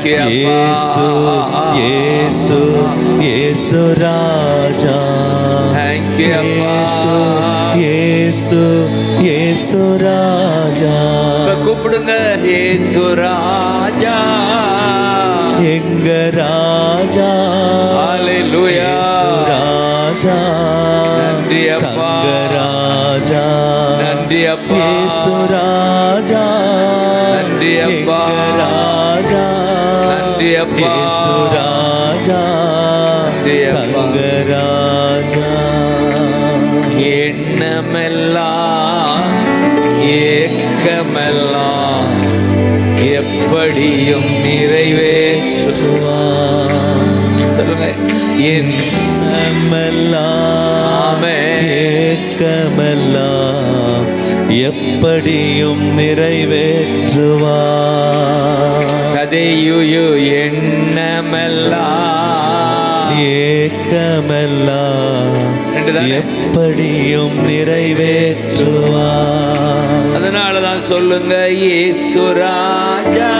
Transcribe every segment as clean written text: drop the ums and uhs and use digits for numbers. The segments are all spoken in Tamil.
இயேசு இயேசு இயேசு ராஜா. இயேசு இயேசு இயேசு ராஜா. கூப்பிடுங்க, இயேசு ராஜா, எங்க ராஜா. ஹல்லேலூயா. ராஜா நன்றி அப்பா, ராஜா நன்றி அப்பா, இயேசு ராஜா நன்றி அப்பா, ராஜா நன்றி அப்பா, இயேசு ராஜா தங்க ராஜா. எண்ணமெல்லாம் ஏக்கமெல்லாம் எப்படியும் நிறைவேற்றுவார். சொல்லுங்க, எண்ணமெல்லாம் ஏக்கமெல்லாம் எப்படியும் நிறைவேற்றுவார். கதையுயு எண்ணமெல்லாம் ஏக்கமெல்லாம் எப்படியும் நிறைவேற்றுவார். அதனாலதான் சொல்லுங்க, இயேசு ராஜா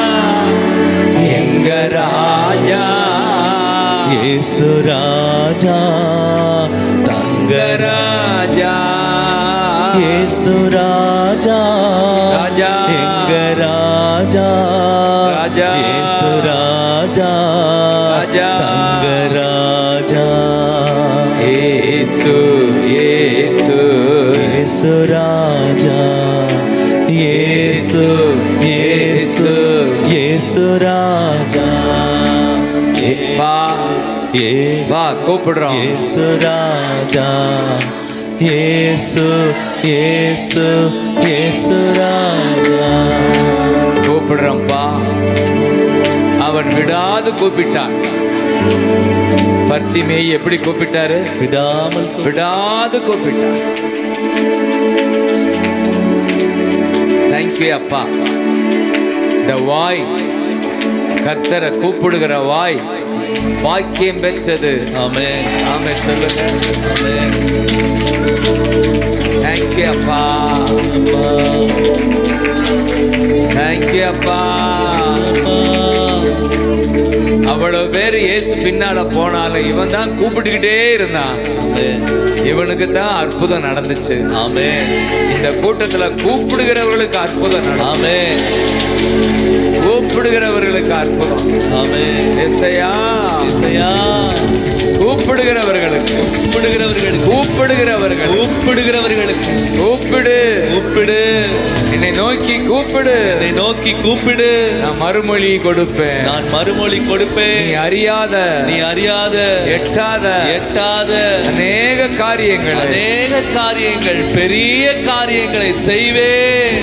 எங்க ராஜா. இயேசு ராஜா தங்க ராஜா. இயேசு ராஜா ராஜா எங்க ராஜா. ராஜா இயேசு ராஜா ராஜா தங்க ராஜா. இயேசு இயேசு இயேசு ராஜா. இயேசு இயேசு இயேசு ராஜா. வா வா கூப்பிடுறோம். இயேசு ராஜா. இயேசு இயேசு இயேசு ராஜா. கூப்பிடுறோம்ப்பா. அவன் விடாது கூப்பிட்டான். பர்த்திமேயி எப்படி கூப்பிட்டாரு? விடாது கூப்பிட்டார். தேங்க்யூ அப்பா. இந்த வாய், கர்த்தரை கூப்பிடுகிற வாய் வாக்கியம் பெற்றது. ஆமென் ஆமென் சொல்லுங்க. ஆமென். தேங்க்யூ அப்பா, தேங்க்யூ அப்பா. அவ்வளவு பேர் இயேசு பின்னால போனாலும் இவன் தான் கூப்பிட்டுக்கிட்டே இருந்தான். இவனுக்கு தான் அற்புதம் நடந்துச்சு. ஆமென். இந்த கூட்டத்துல கூப்பிடுகிறவர்களுக்கு அற்புதம் நடக்கும். ஆமென். கூப்பிடுகிறவர்களுக்கு அற்புதம். ஆமென். இயேசையா இயேசையா கூப்பிடுகிறவர்களுக்கு கூப்பிடுகிறவர்களுக்கு கூப்பிடு கூப்பிடு. என்னை நோக்கி கூப்பிடு, என்னை நோக்கி கூப்பிடு. நான் மறுமொழி கொடுப்பேன். நான் மறுமொழி கொடுப்பேன். நீ அறியாத எட்டாத அநேக காரியங்கள் பெரிய காரியங்களை செய்வேன்.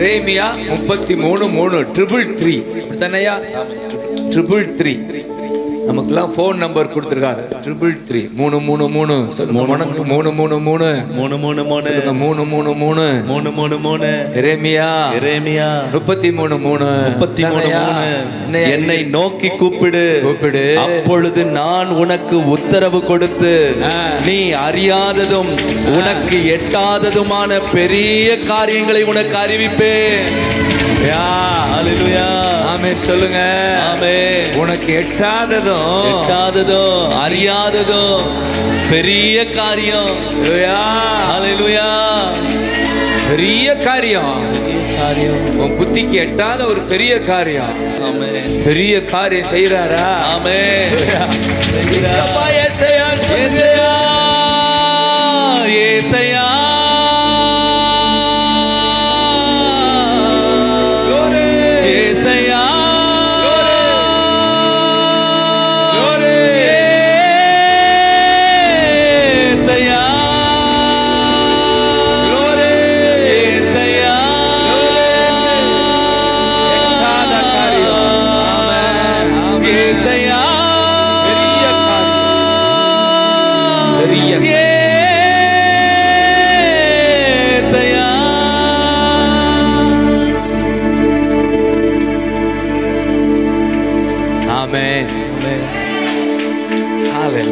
எரேமியா 33:3 333 அப்படித்தானையா? 333 நமக்குலாம் ஃபோன் நம்பர் கொடுத்துருக்காரு. 333 333 333 எரேமியா 33:3 என்னை நோக்கி கூப்பிடு, அப்பொழுது நான் உனக்கு உத்தரவு கொடுத்து நீ அறியாததும் உனக்கு எட்டாததுமான பெரிய காரியங்களை உனக்கு அறிவிப்பேன். ஆமென் சொல்லுங்க. ஆமென். உனக்கு எட்டாததும் அறியாததும் பெரிய காரியம். ஹல்லேலூயா. பெரிய காரியம். உன் புத்திக்கு எட்டாத ஒரு பெரிய காரியம். ஆமென். பெரிய காரியம் செய்யறாரா? ஆமென். ஏசாயா ஏசாயா ஏசாயா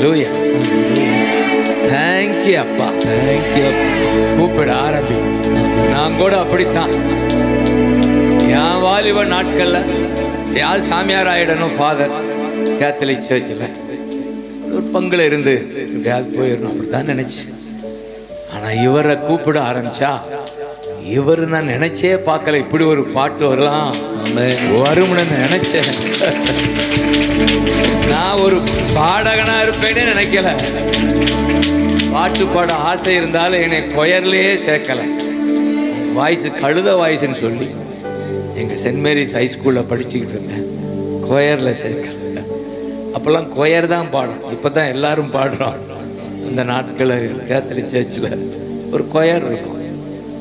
ஹalleluya. Thank you அப்பா. Thank you. கூப்பிட ஆரம்பி. நான் கூட அப்படித்தான். என் வாலிப நாட்கள்ல யார் சாமியார் ஆயிடணும் ஃபாதர் கேத்தலிக் சர்ச்சில் ஒரு பங்குல இருந்து எப்படியாவது போயிடணும் அப்படித்தான் நினைச்சு. ஆனா இவரை கூப்பிட ஆரம்பிச்சா இவர் நான் நினைச்சே பார்க்கல இப்படி ஒரு பாட்டு வரலாம் வரும்னு நினைச்சேன். நான் ஒரு பாடகனா இருப்பேனே நினைக்கல. பாட்டு பாட ஆசை இருந்தாலும் என்னை கொயர்லயே சேர்க்கல. வாய்ஸ் கழுத வாய்ஸ்ன்னு சொல்லி எங்க சென்ட் மேரிஸ் ஹைஸ்கூல்ல படிச்சுக்கிட்டு இருந்தேன். கொயரில் சேர்க்கல. அப்போல்லாம் கொயர் தான் பாடும். இப்போ தான் எல்லாரும் பாடுறோம். அந்த நாட்களில் கேத்தலிக் சர்ச்சில் ஒரு கொயர் இருக்கும்.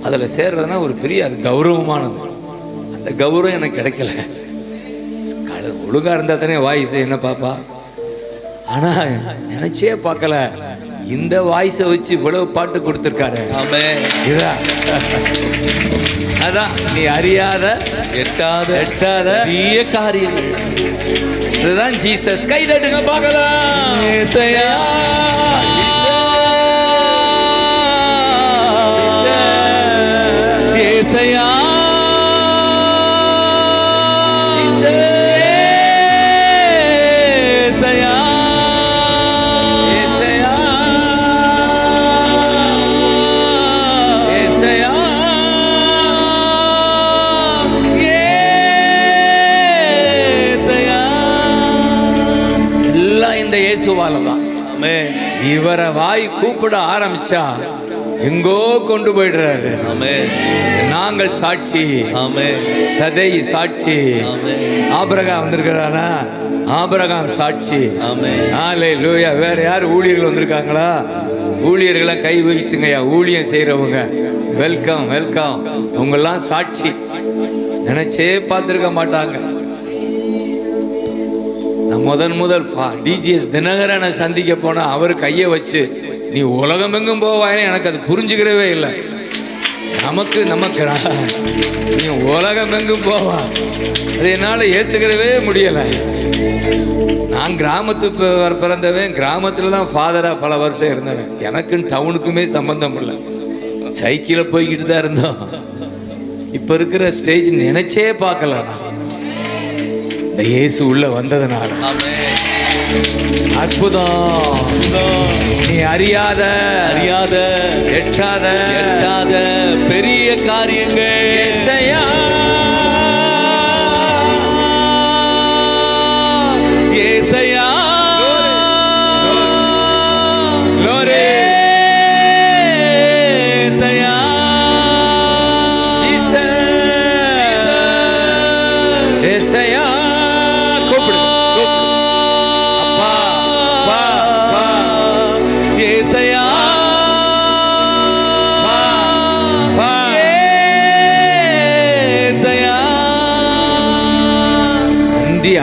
அதில் சேர்றதுனா ஒரு பெரிய அது கௌரவமானது. அந்த கௌரவம் எனக்கு கிடைக்கல. ஒழுங்காக இருந்தால் தானே வாய்ஸ் என்ன பாப்பா. ஆனால் நினச்சே பார்க்கல இந்த வாய்ஸை வச்சு இவ்வளவு பாட்டு கொடுத்துருக்காரு. இதான் அதான் நீ அறியாத எட்டாத பெரிய காரியங்கள். இதுதான் ஜீசஸ். கை தட்டுங்க பார்க்கலாம். ஏசையா ஏசையா இவரை வாய் கூப்பிட ஆரம்பிச்சா எங்கோ கொண்டு போயிடுறாரு. நாங்கள் சாட்சி. ததை சாட்சி. ஆபிரகாம் வந்திருக்கிறானா? ஆபிரகாம் சாட்சி. ஹல்லேலூயா. வேற யார் ஊழியர்கள் வந்திருக்காங்களா? ஊழியர்களை கை வைத்துங்கய்யா. ஊழியம் செய்யறவங்க வெல்கம் வெல்கம். உங்கெல்லாம் சாட்சி. நினைச்சே பார்த்துருக்க மாட்டாங்க. நான் முதல் டிஜிஎஸ் தினகரனை சந்திக்க போனா அவர் கையை வச்சு நீ உலகம் எங்கும் போவாயின்னு எனக்கு அது புரிஞ்சுக்கிறவே இல்லை. நமக்கு நீ உலகம் எங்கும் போவா அது என்னால் ஏற்றுக்கிறவே முடியலை. நான் கிராமத்துக்கு பிறந்தவன். கிராமத்தில் தான் ஃபாதராக பல வருஷம் இருந்தவன். எனக்குன்னு டவுனுக்குமே சம்பந்தம் இல்லை. சைக்கிளில் போய்கிட்டு தான் இருந்தோம். இப்போ இருக்கிற ஸ்டேஜ் நினைச்சே பார்க்கல. இந்த இயேசு உள்ள வந்ததுனால அற்புதம். நீ அறியாத எட்டாத பெரிய காரியங்கள். ஏசையா ஏசையா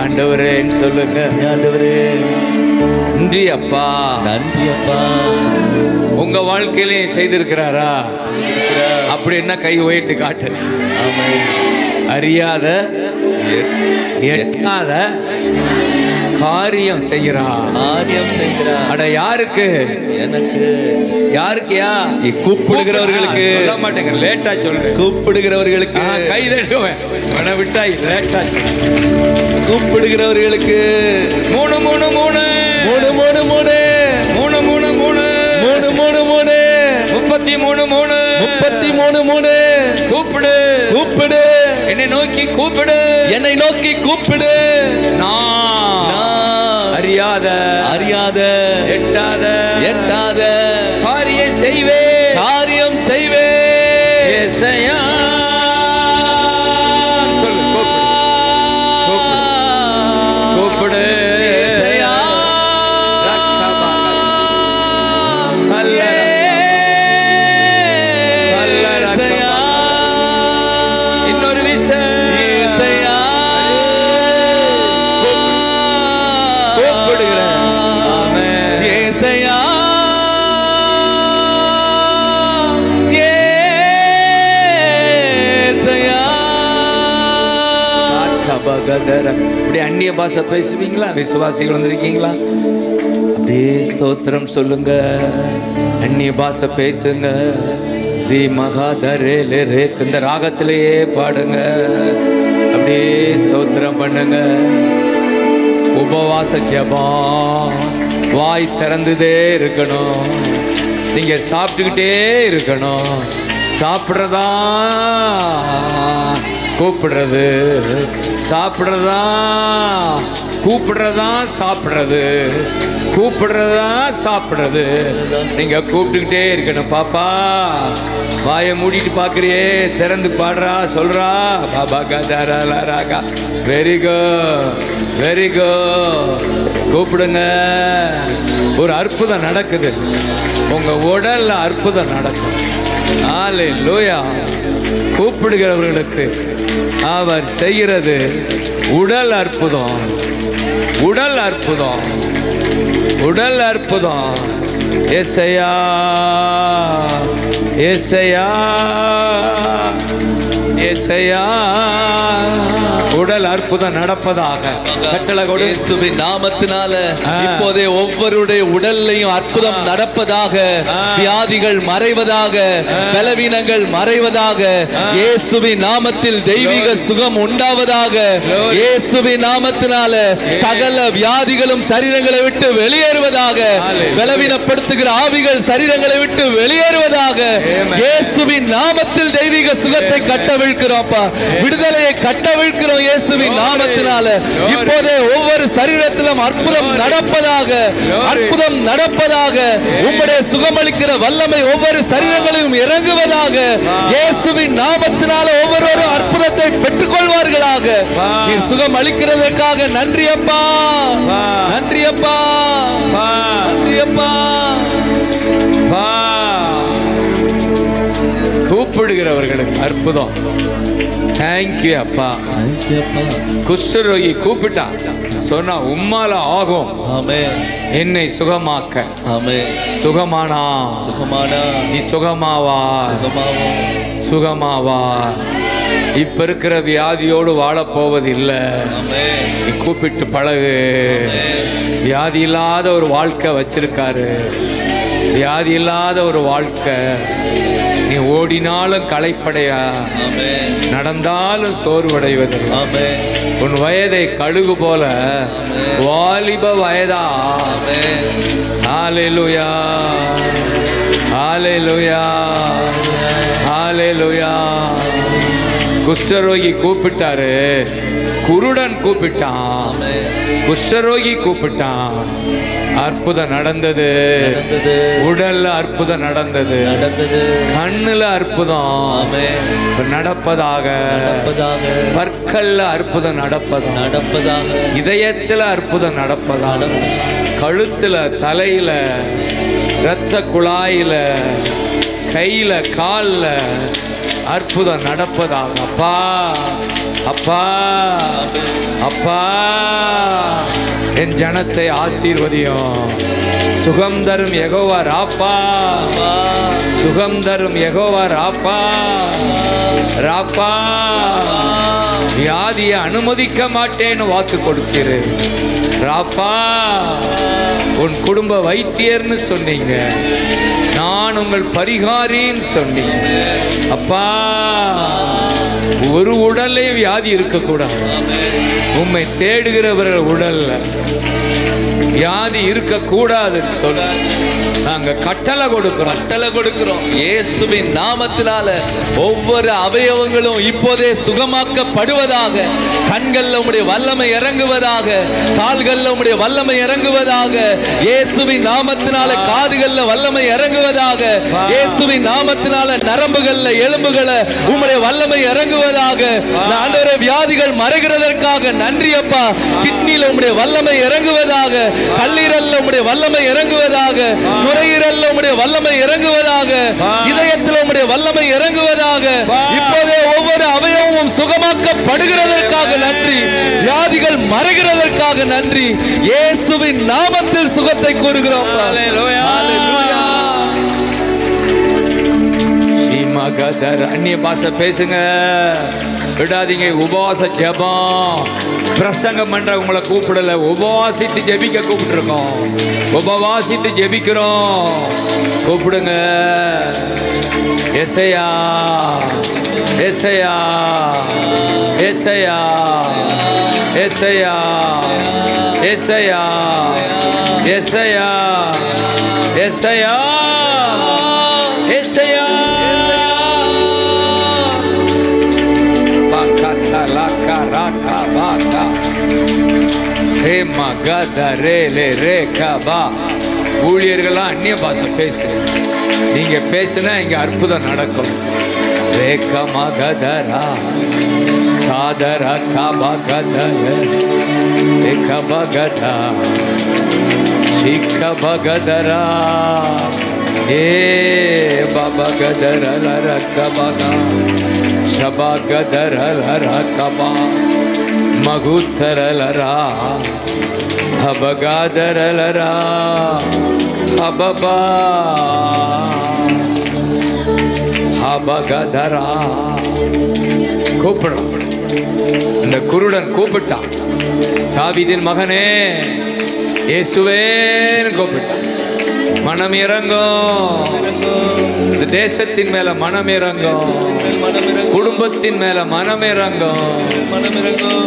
ஆண்டவரேன்னு சொல்லுங்க. ஆண்டவரே நன்றி அப்பா. நன்றி அப்பா. உங்க வாழ்க்கையிலையும் செய்திருக்கிறாரா? அப்படி என்ன கை உயர்த்தி காட்டு. அறியாத எட்டாத காரியம் செய்கிறார். அட யாருக்கு? எனக்கு. யாருக்கியா? கூப்பிடுகிறவர்களுக்கு. சொல்ல மாட்டேங்க, லேட்டா சொல்றேன். கூப்பிடுகிறவர்களுக்கு கை தட்டுவேன். விட்டா லேட்டா கூப்பிடுகிறவர்களுக்கு. மூணு மூணு மூணு மூணு மூணு மூணு மூணு மூணு மூணு மூணு மூணு மூணு 33 மூணு 33 மூணு. கூப்பிடு கூப்பிடு. என்னை நோக்கி கூப்பிடு. என்னை நோக்கி கூப்பிடு. நான் அறியாத எட்டாத காரியம் செய்வே. ஏசையா இப்படி அந்நிய பாஷை பேசுவீங்களா? விசுவாசிகள் வந்திருக்கீங்களா? அப்படியே ஸ்தோத்திரம் சொல்லுங்க, அந்நிய பாஷை பேசுங்க. ரீ மகாதரே லே ரே இந்த ராகத்திலேயே பாடுங்க. அப்படியே ஸ்தோத்திரம் பண்ணுங்க. உபவாச ஜெபம் வாய் திறந்துதே இருக்கணும். நீங்க சாப்பிட்டுக்கிட்டே இருக்கணும். சாப்பிட்றதா கூப்பிடுறது, சாப்பிட்றதா கூப்பிடுறதா சாப்பிட்றது, கூப்பிடுறதா சாப்பிட்றது. நீங்க கூப்பிட்டுக்கிட்டே இருக்கணும். பாப்பா வாயை மூடிட்டு பார்க்குறியே, திறந்து பாடுறா, சொல்றா பாபா கதாரா. Very good, very good. கூப்பிடுங்க. ஒரு அற்புதம் நடக்குது, உங்க உடல்ல அற்புதம் நடக்கும். ஹல்லேலூயா. கூப்பிடுகிறவர்களுக்கு அவர் செய்கிறது உடல் அற்புதம், உடல் அற்புதம், உடல் அற்புதம். ஏசையா, ஏசையா, ஏசையா. உடல் அற்புதம் நடப்பதாக கட்டளை கொடு. இயேசுவின் நாமத்தினால இப்போதே ஒவ்வொருடைய உடல்லையும் அற்புதம் நடப்பதாக. வியாதிகள் மறைவதாக, பலவீனங்கள் மறைவதாக. இயேசுவின் நாமத்தில் தெய்வீக சுகம் உண்டாவதாக. இயேசுவின் நாமத்தினால சகல வியாதிகளும் சரீரங்களை விட்டு வெளியேறுவதாக. பலவீனப்படுத்துகிற ஆவிகள் சரீரங்களை விட்டு வெளியேறுவதாக. இயேசுவின் நாமத்தில் தெய்வீக சுகத்தை கட்டவிழ்க்கிறோம்ப்பா, விடுதலையை கட்டவிழ்க்கிறோம். இயேசுவின் நாமத்தினால இப்போதே ஒவ்வொரு சரீரத்திலும் அற்புதம் நடப்பதாக, அற்புதம் நடப்பதாக. உம்முடைய சுகமளிக்கிற வல்லமை ஒவ்வொரு சரீரங்களையும் இறங்குவதாக. இயேசுவின் நாமத்தினால ஒவ்வொருவரும் அற்புதத்தை பெற்றுக் கொள்வார்களாக. நீர் சுகம் அளிக்கிறதற்காக நன்றி அப்பா, நன்றி அப்பா, நன்றி அப்பா. கூப்பிடுகிறவர்களுக்கு அற்புதம். தேங்க்யூ அப்பா. குஷ்டரோகி கூப்பிட்டான், சொன்னா உம்மால ஆகும். ஆமென். என்னை சுகமாக்க. ஆமென். சுகமானா, சுகமானா. நீ சுகமாவா, சுகமாவா, சுகமாவா. இப்ப இருக்கிற வியாதியோடு வாழப் போவது இல்லை. ஆமென். நீ கூப்பிட்டு பழகு. வியாதி இல்லாத ஒரு வாழ்க்கை வச்சிருக்காரு, வியாதி இல்லாத ஒரு வாழ்க்கை. நீ ஓடினாலும் களைப்படையா, நடந்தாலும் சோர்வடைவதில்லை. உன் வயதை கழுகு போல வாலிப வயதா. ஹல்லேலூயா, ஹல்லேலூயா, ஹல்லேலூயா. குஷ்டரோகி கூப்பிட்டாரு, குருடன் கூப்பிட்டான், குஷ்டரோகி கூப்பிட்டான். அற்புதம் நடந்தது, உடல்ல அற்புதம் நடந்தது, கண்ணுல அற்புதம் நடப்பதாக, பற்கள்ல அற்புதம் நடப்பதாக, இதயத்துல அற்புதம் நடப்பதாக, கழுத்துல, தலையில, இரத்த குழாயில, கையில, கால்ல அற்புதம் நடப்பதாக. அப்பா, அப்பா, அப்பா, என் ஜனத்தை ஆசீர்வதியும். சுகம் தரும் யெகோவா ராப்பா, சுகம் தரும் யெகோவா ராப்பா, ராப்பா. வியாதியை அனுமதிக்க மாட்டேன்னு வாக்கு கொடுக்கிறேன் ராப்பா. உன் குடும்ப வைத்தியர்னு சொன்னீங்க, நான் உங்கள் பரிகாரின்னு சொன்னீங்க அப்பா. ஒரு உடல்லே வியாதி இருக்கக்கூடாது. உம்மை தேடுகிறவர்கள் உடல்ல வியாதி இருக்கக்கூடாதுன்னு சொல்ல நாங்க கட்டளை கொடுக்கிறோம். இயேசுவின் நாமத்தினால ஒவ்வொரு அவயவங்களும் இப்போதே சுகமாக்கப்படுவதாக. கண்கள்ல உம்முடைய வல்லமை இறங்குவதாக, கால்கள்ல உம்முடைய வல்லமை இறங்குவதாக. இயேசுவின் நாமத்தினால காதுகள்ல வல்லமை இறங்குவதாக. இயேசுவின் நாமத்தினால நரம்புகள்ல, எலும்புகளை உம்முடைய வல்லமை இறங்குவதாக. ஆண்டவரே, வியாதிகள் மறைகிறதற்காக நன்றி அப்பா. கிட்னில உம்முடைய வல்லமை இறங்குவதாக, கல்லீரல்ல உம்முடைய வல்லமை இறங்குவதாக, நுரையீரல்ல உம்முடைய வல்லமை இறங்குவதாக, இதயத்தில் உம்முடைய வல்லமை இறங்குவதாக. இப்போதே ஒவ்வொரு அவயவமும் சுகமாக்கப்படுகிறதற்காக நன்றி, வியாதிகள் மறைகிறதற்காக நன்றி. இயேசுவின் நாமத்தில் சுகத்தை கூறுகிறோம். ஹல்லேலூயா. மகதர் அந்நிய பாஷை பேசுங்க, விடாதீங்க. உபவாச ஜெபம். பிரசங்கம் பண்ற உங்களை கூப்பிடல, உபவாசித்து ஜெபிக்க கூப்பிட்டுருக்கோம். உபவாசித்து ஜெபிக்கிறோம். கூப்பிடுங்க. எசையா எசையா எசையா எசையா எசையா எசையா எசையா எசையா பாக்கா லாக்கா ராக்கா பாக்கா ரே மகத ரே லே ரே கபா. ஊழியர்கள்லாம் அந்நிய பாஷை பேசு. நீங்க பேசுனா இங்க அற்புதம் நடக்கும். ரேக மகதரா சாதர கபகதர ரேக பகதா சிக்க பகதரா ஏ பபகதர ரக்கபகா ಶಬಗದರ ರಕಬ ಮಗುತ್ತರಲರ ಹಬಗಾದರಲರ ಹಬಬ ஹபகதரா. கூப்பிடும். இந்த குருடன் கூப்பிட்டான், தாவீதின் மகனே இயேசுவேன்னு கூப்பிட்டான். மனம் இறங்கும். இந்த தேசத்தின் மேல மனம் இறங்கும். குடும்பத்தின் மேல மனம் இறங்கும்.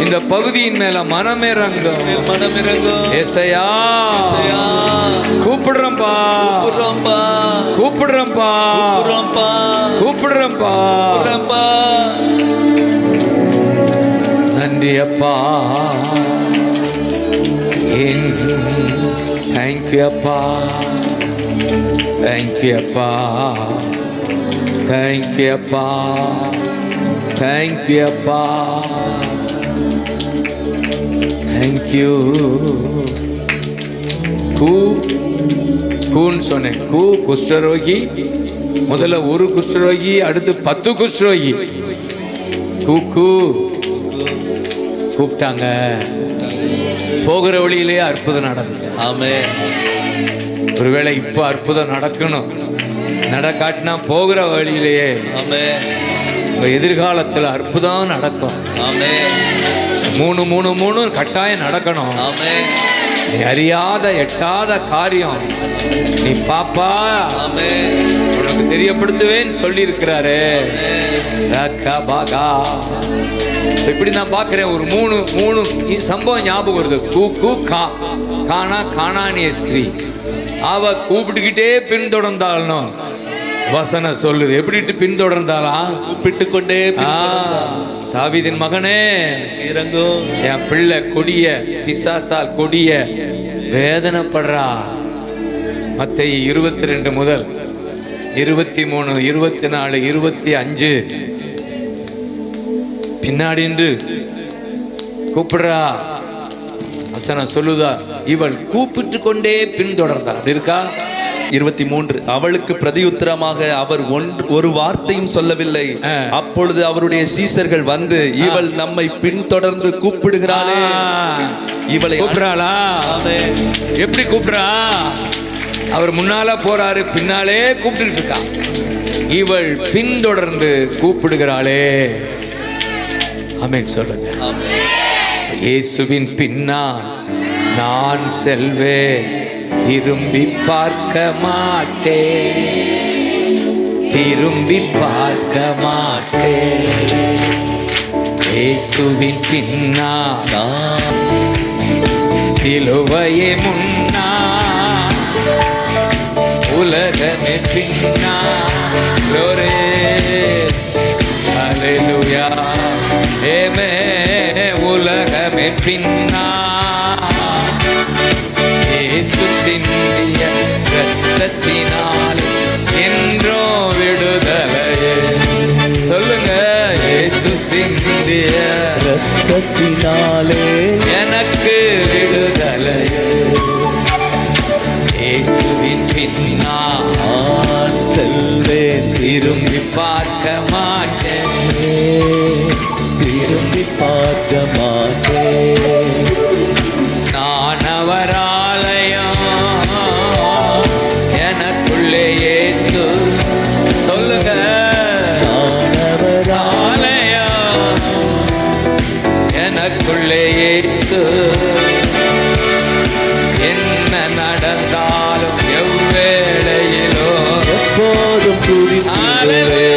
இந்த பகுதியின் மேல மனம் இறங்கும். ஏசையா கூப்பிடுறப்பா கூப்பிடுறப்பா கூப்பிடுறப்பா. நன்றி அப்பா. தேங்க்யூ அப்பா. தேங்க்யூ அப்பா. தேங்க்யூ அப்பா. தேங்க்யூ அப்பா. தேங்க்யூ. கூன்னு சொன்னேன். குஷ்டரோகி. முதல்ல ஒரு குஷ்டரோகி, அடுத்து 10 குஷ்டரோகி. கூப்பிட்டாங்க. போகிற வழியிலே அற்புதம் நடந்துச்சு. ஆமென். ஒருவேளை இப்போ அற்புதம் நடக்கணும். நடக்காட்டினா போகிற வழியிலேயே உங்க எதிர்காலத்தில் அற்புதம் நடக்கும். 3 கட்டாயம் நடக்கணும். நீ அறியாத எட்டாத காரியம் நீ பாப்பா உனக்கு தெரியப்படுத்துவேன்னு சொல்லி இருக்கிறாரு. இப்படி நான் பார்க்கிறேன். ஒரு 3 சம்பவம் ஞாபகம் வருது. காணானிய ஸ்திரீ. அவ கூப்பிட்டுக்கிட்டே பின்தொடர்ந்தாலும் வசனம் சொல்லுது. எப்படி பின்தொடர்ந்தாலாம்? கூப்பிட்டு கொண்டே. தாவீதின் மகனே இறங்கும். என் பிள்ளை கொடிய பிசாசால் கொடிய வேதனைப்படுறா. மத்தேயு 22 முதல் 23, 24, 25 பின்னாடி கூப்பிடுறா. வசனம் சொல்லுதா, இவள் கூப்பிட்டு கொண்டே பின்தொடர்ந்தாள். அப்படி இருக்கா? 23 அவளுக்கு பிரதியுத்தரமாக அவர் ஒரு வார்த்தையும் சொல்லவில்லை. அப்பொழுது அவருடைய சீசர்கள் வந்து, இவள் நம்மை பின்தொடர்ந்து கூப்பிடுகிறாளே. இவளை கூப்பிடுறாளா? எப்படி கூப்பிடுறா? அவர் முன்னால போறாரு, பின்னாலே கூப்பிட்டு இருக்கா. இவள் பின்தொடர்ந்து கூப்பிடுகிறாளே. ஆமென் சொல்லுங்க. இயேசுவின் பின்னால் நான் செல்வேன், திரும்பி பார்க்க மாட்டேன், திரும்பி பார்க்க மாட்டேன். இயேசுவின் பின்னால் சிலுவையே முன்னா, உலகமே பின்னா. glory hallelujah amen. உலகமே பின்னா, இயேசு சிந்திய இரத்தத்தினால் என்றோ விடுதலையே. சொல்லுங்க. இயேசு சிந்திய இரத்தத்தினாலே எனக்கு விடுதலையே. இயேசுவின் பின்னால் செல்வேன், திரும்பி பார்க்க மாட்டேன், திரும்பி பார்க்க மாட்டேன். நான் அவர் ஆலயம், எனக்குள்ளே இயேசு. சொல்லுங்க. எனக்குள்ளே இயேசு என்ன நடந்தாலும் எவ்வேளையிலோ எப்போதும் துதித்திடுவே.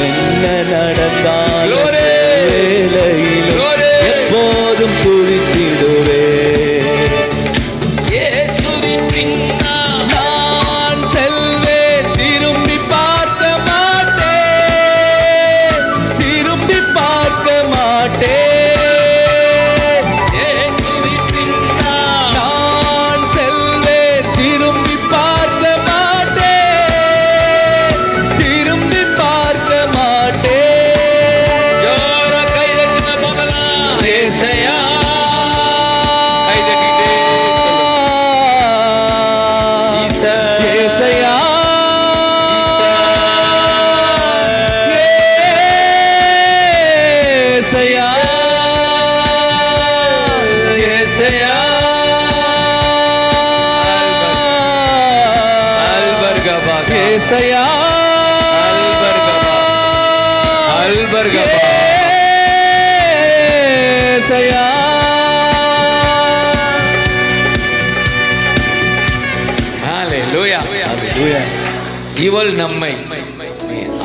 என்ன நடந்தாலும் வேளையிலும் எப்போதும் துதித்திடுவே. இயேசுவின் பின்னால் நான் செல்வேன், திரும்பி பார்க்க மாட்டேன், திரும்பி பார்க்க மாட்டேன். இயேசுவின் பின்னால் நான் செல்வேன், திரும்பி பார்க்க மாட்டேன், திரும்பி பார்க்க மாட்டேன். ஜோர கை தட்டுங்க பார்க்கலாம். ஏசையா கை தட்டிட்டே சொல்லுங்க. ஈசா ஏசையா, ஏசையா, ஏசையா அல்பர்கபா ஏசையா, அல்பர்கபா ஏசையா. ஹalleluya. இவள் நம்மை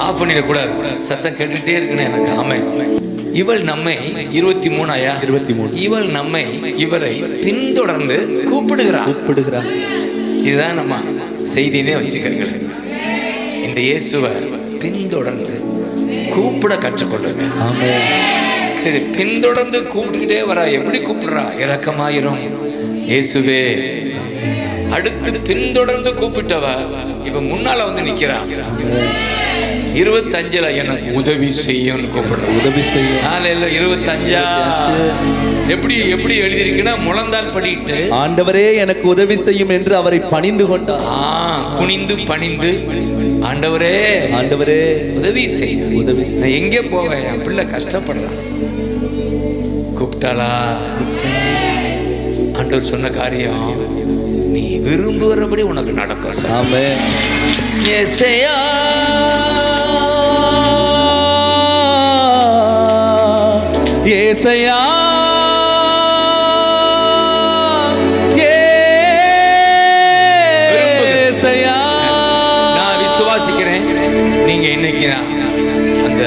ஆஃப் பண்ணிட கூடாது, சத்தம் கேட்டுட்டே இருக்குன்னு எனக்கு. ஆமை இவள் நம்மை 23 ஆயா 23. இவள் நம்மை இவரை பின்தொடர்ந்து கூப்பிடுகிறார். கூப்பிடுகிறார். இதுதான் நம்ம செய்தினே வச்சுக்கங்க. இந்த இயேசுவை பின்தொடர்ந்து கூப்பிட கற்றுக்கொள்ளுங்க. ஆமென். சரி, பின்தொடர்ந்து கூப்பிட்டுக்கிட்டே வரா. எப்படி கூப்பிடுறா? இரக்கமாயிரும் இயேசுவே. அடுத்து பின்தொடர்ந்து கூப்பிட்டவ இப்ப முன்னால வந்து நிக்கிறா. 25ல எனக்கு உதவி செய்யும்னு கூப்பிடுறா. உதவி செய்யும். 25 எப்படி எப்படி எழுதியிருக்குன்னா முழந்தால் படிட்டு ஆண்டவரே எனக்கு உதவி செய்யும் என்று அவரை பணிந்து கொண்டார். குனிந்து பணிந்து ஆண்டவரே ஆண்டவரே உதவி செய். உதவி செய். நான் எங்கே போவேன்? என் பிள்ளை கஷ்டப்படுறான். கூப்பிட்டாளா? ஆண்டவர் சொன்ன காரியம் நீ விரும்புகிறபடி உனக்கு நடக்கும். சார் ஆமென். ஏசையா ஏசையா, ஏசையா. நான் விசுவாசிக்கிறேன். நீங்க இன்னைக்கு அந்த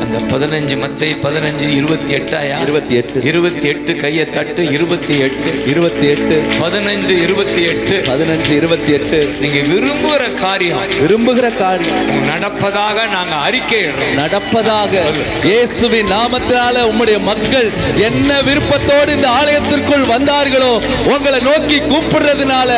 அந்த 15 மத்தை 15 28 ஆயா 28 28 கையை தட்டு. 28 28 15 28 15 28 நீங்க விரும்புகிற காரியம் விரும்புகிற காரியம் நடப்பதாக நாங்க அறிக்கையிடுறோம். நடப்பதாக இயேசுவின் நாமத்தினால உம்முடைய மக்கள் என்ன விருப்பத்தோடு இந்த ஆலயத்திற்குள் வந்தார்களோ உங்களை நோக்கி கூப்பிடுறதுனால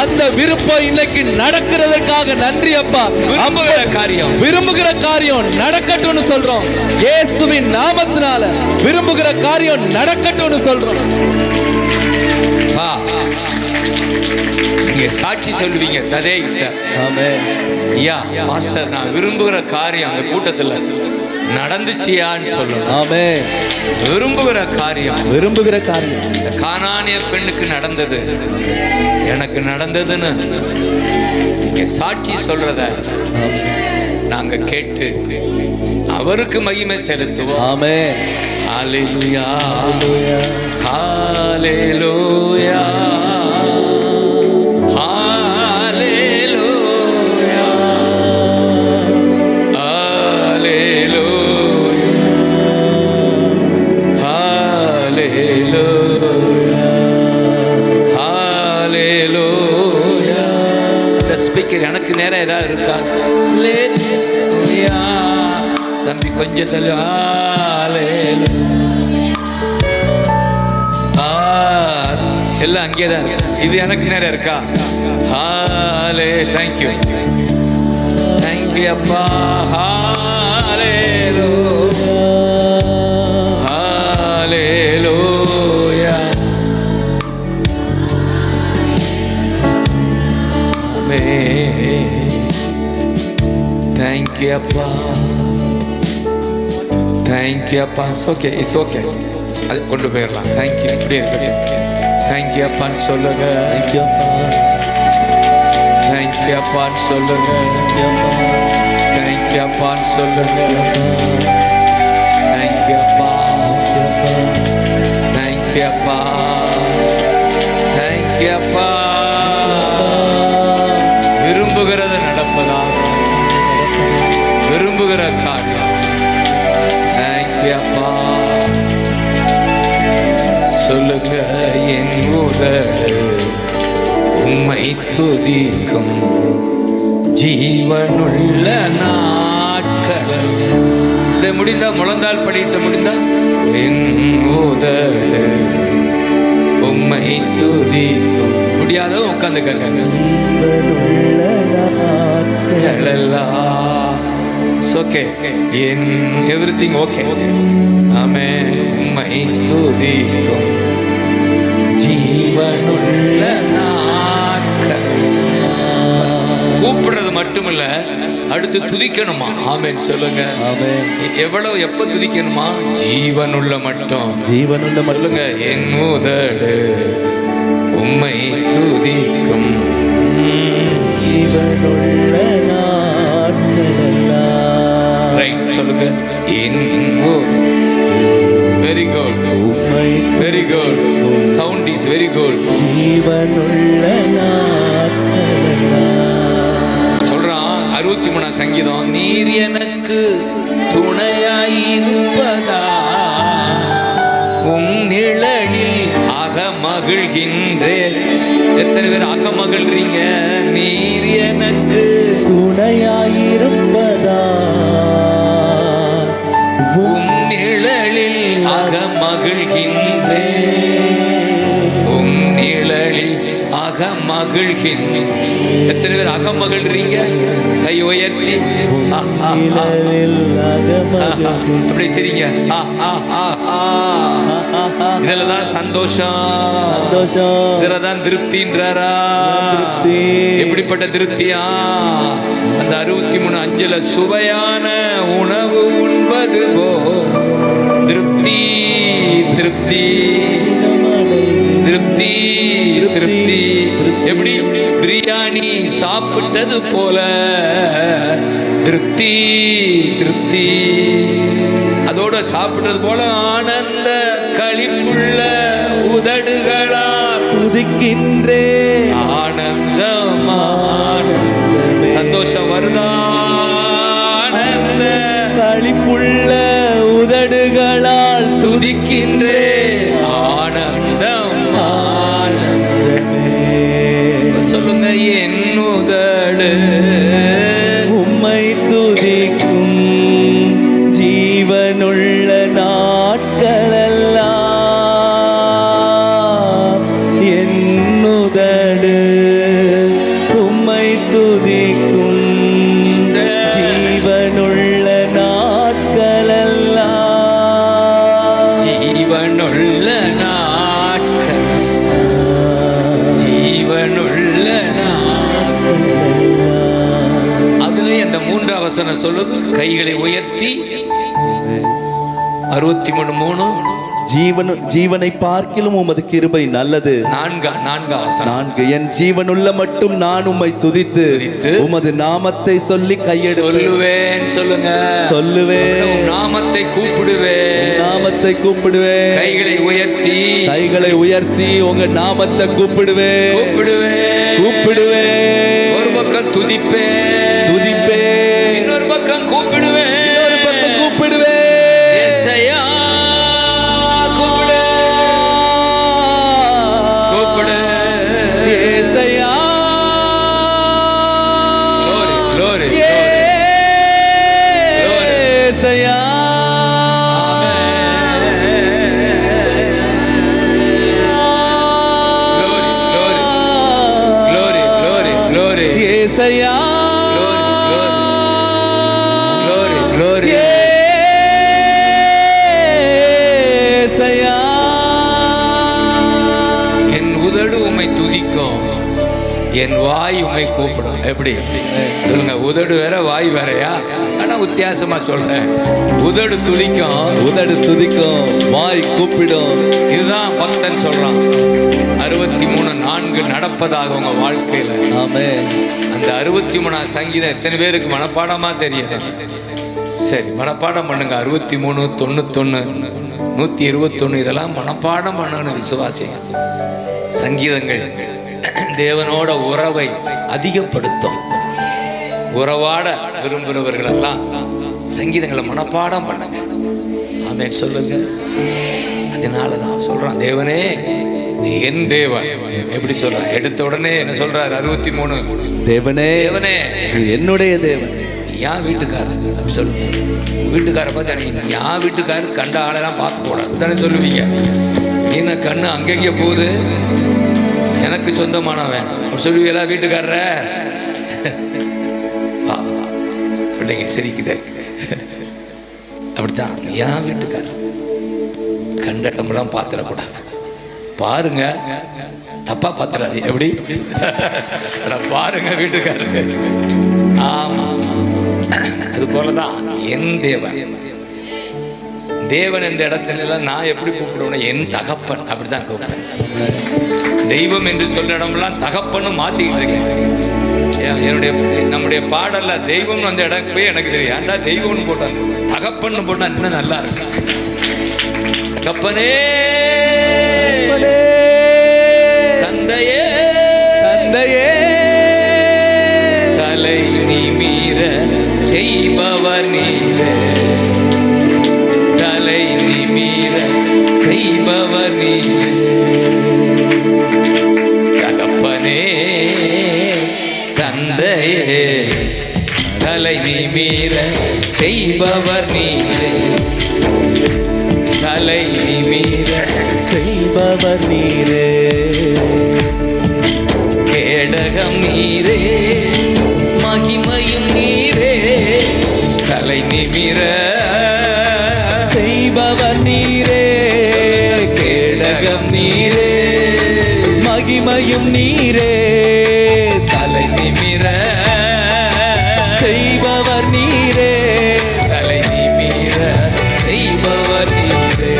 அந்த விருப்பம் இன்னைக்கு நடக்கிறதற்காக நன்றி அப்பா. விரும்புகிற காரியம் விரும்புகிற காரியம் நடக்கட்டும்னு சொல்றோம். இயேசுவின் நாமத்தினால விரும்புகிற காரியம் நடக்கட்டும்னு சொல்றோம். நீங்க சாட்சி சொல்லுவீங்க. ததே ஆமென். ஐயா மாஸ்டர், நான் விரும்புகிற காரியம் அந்த கூட்டத்துல நடந்துச்சியான்னு சொல்லணும். ஆமென். விரும்புகிற காரியம் விரும்புகிற காரியம் இந்த கானானிய பெண்ணுக்கு நடந்தது, எனக்கு நடந்ததுன்னு நீங்க சாட்சி சொல்றத நாங்க கேட்டு அவருக்கு மகிமை செலுத்துவோம். ஆமென். ஹalleluya ஹalleluya ஹalleluya ஹalleluya ஹalleluya. இந்த ஸ்பீக்கர் எனக்கு நேரம் ஏதாவது இருக்கா? தம்பி கொஞ்சம் தள்ளு. எல்லாம் அங்கே தான் இருக்கு. இது எனக்கு நேரம் இருக்கா? ஹாலே தேங்க்யூ தேங்க்யூ அப்பா. ஹalleluya ஹalleluya ஆமென். தேங்க்யூ அப்பா தேங்க்யூ அப்பா. ஓகே, இட்ஸ் ஓகே, அது கொண்டு போயிடலாம். தேங்க்யூ. இப்படி இருக்கு. தேங்க்யூ அப்பான்னு சொல்லுங்க. தேங்க்யூ அப்பான்னு சொல்லுங்க. தேங்க்யூ அப்பான்னு சொல்லுங்க. தேங்க்யூ அப்பா. செய்கிற காரியம். தேங்க்யூ அப்பா. சொல்லுங்க, என் உதடு உம்மை துதிக்கும் ஜீவனுள்ள நாட்கள். முடிந்தா முழந்தால் படிட்டு முடிந்தா, என் உதடு உம்மை துதிக்கும். முடியாதவங்க உட்காந்துக்கங்க. ஓகே, என் எவ்ரிதிங் ஓகே. ஆமென். உம்மை துதிக்கும் ஜீவனுள்ள நாட்கள். கூப்பிடுறது மட்டுமில்ல, அடுத்து துதிக்கணுமா? ஆமென் சொல்லுங்க. எவ்வளவு எப்ப துதிக்கணுமா? ஜீவனுள்ள மட்டும். ஜீவனுள்ள சொல்லுங்க, என் உதடு உம்மை துதிக்கும் ஜீவனுள்ள நாட்களெல்லாம். ரைட் சொல்லுங்க, என் very good, very good, sound is very good. ஜீவனுள்ள நாட்களெல்லாம். 63 சங்கீதம். நீர் எனக்கு துணையாயிருப்பதா, உம் நிழலில் அகமகிழ்கின்றேன். எத்தனை பேர் அகமகிழ்றீங்க? நீர் எனக்கு துணையாயிருப்பதா, உம் நிழலில் அகமகிழ்கின்றேன். உம் நிழலில் அகமகிழ்கின்றேன். எத்தனை பேர் அகமகிழ்றீங்க? கை உயர்த்தி அப்படி சரிங்க. இதுலதான் சந்தோஷம், இதுலதான் திருப்தின்றாரா? எப்படிப்பட்ட திருப்தியா? அந்த 63:5 சுவையான உணவு உண்பது போ திருப்தி, திருப்தி, திருப்தி, திருப்தி. எப்படி? பிரியாணி சாப்பிட்டது போல திருப்தி, திருப்தி. அதோட சாப்பிட்டது போல ஆனந்த களிப்புள்ள உதடுகளா துதிக்கின்றே. ஆனந்தமான சந்தோஷம் வருதா? ஆனந்த களிப்புள்ள உதடுகளால் துதிக்கின்றே. சொல்லுங்க, என் உதடு உம்மை துதிக்கும் ஜீவனுள்ள நாட்களெல்லாம். என் உதடு உம்மை துதிக்கும் ஜீவனுள்ள நாட்களெல்லாம். ஜீவனுள்ள நாட்கள், ஜீவனுள்ள. அதுல அந்த 3ஆம் வசனம் சொல்லுது, கைகளை உயர்த்தி. 63:3 ஜீவனை பார்க்கிலும் உமது கிருபை நல்லது. 4 என் ஜீவனுள்ள மட்டும் நான் உம்மை துதித்து உமது நாமத்தை சொல்லி சொல்லுவேன். சொல்லுங்க, சொல்லுவேன். நாமத்தை கூப்பிடுவேன், நாமத்தை கூப்பிடுவேன். கைகளை உயர்த்தி, கைகளை உயர்த்தி உங்க நாமத்தை கூப்பிடுவேன், கூப்பிடுவேன், கூப்பிடுவேன். ஒரு பக்கம் துதிப்பேன், துதிப்பேன். இன்னொரு பக்கம் கூப்பிடுவேன், இன்னொரு பக்கம் கூப்பிடுவேன். ஏசையா கூப்பிடு, கூப்பிடு. ஏசையா. glory, glory, glory. ஏசையா. ஏசையா. glory, glory, glory. ஏசையா. என் உதடு உம்மை துதிக்கும், என் வாய் உம்மை கூப்பிடும். எப்படி சொல்லுங்க? உதடு வேற வாய் வேறயா? ஆனா வித்தியாசமா சொல்றேன். உதடு துதிக்கும், உதடு துதிக்கும், வாய் கூப்பிடும். இதுதான் பக்தன் சொல்றான். 63:4 நடப்பதாக உங்க வாழ்க்கையில. ஆமென். அந்த 63ஆம் சங்கீதம் எத்தனை பேருக்கு மனப்பாடமா தெரியுது? சரி, மனப்பாடம் பண்ணுங்க. 63, 91, 121 இதெல்லாம் மனப்பாடம் பண்ணணும் விசுவாசி. சங்கீதங்கள் தேவனோட உறவை அதிகப்படுத்தும். உறவாட விரும்புகிறவர்கள் எல்லாம் சங்கீதங்களை மனப்பாடம் பண்ணுங்க. ஆமென் சொல்லுங்க. அதனால தான் சொல்றான், தேவனே நீ என் தேவன். எப்படி சொல்றான்? எடுத்த உடனே என்ன சொல்றாரு? 63, தேவனே தேவனே என்னுடைய தேவன். என் வீட்டுக்காரர் அப்படி சொல்லுங்க. வீட்டுக்கார பார்த்து நீ என் வீட்டுக்காரர் கண்ட ஆளெல்லாம் பார்க்க கூடாது தானே சொல்லுவீங்க. என்ன கண்ணு அங்கங்கே போகுது, எனக்கு சொந்தமானவன் சொல்லுவீங்களா வீட்டுக்காரர? பிள்ளைங்க சிரிக்குதே. அப்படித்தான் என் வீட்டுக்காரர் கண்ட இடமெல்லாம் பார்த்துடக்கூடாது. பாருங்க, தப்பா பார்த்துடாது. எப்படி பாருங்க வீட்டுக்காரருக்கு. ஆமா, அது போலதான் என் தேவன். தேவன் என்ற இடத்துல எல்லாம் நான் எப்படி கூப்பிடுவேன்? என் தகப்பன் அப்படிதான் கூப்பிடுறேன். தெய்வம் என்று சொல்ற இடம்லாம் தகப்பன்னு மாத்திக்கிட்டு இருக்கேன். என்னுடைய நம்முடைய பாடல்ல தெய்வம் அந்த இடம் போய் எனக்கு தெரியும். ஏன்டா தெய்வம்னு போட்டாங்க, தகப்பன்னு போட்டா இன்னும் நல்லா இருக்கு. தகப்பனே, தந்தையே, தந்தையே, தலை நிமிர செய்பவர் நீரே, தலை நிமிர செய்பவர் நீரே. தகப்பனே, தந்தையே, தலை நிமிர செய்பவர் நீரே, தலை நிமிர செய்பவர் நீரே. கேடகம் நீரே, மகிமையும் நீரே, தலை நிமிர செய்பவர் நீரே. கேடகம் நீரே, மகிமையும் நீரே, தலை நிமிர செய்பவர் நீரே. தலை நிமிர செய்பவர் நீரே,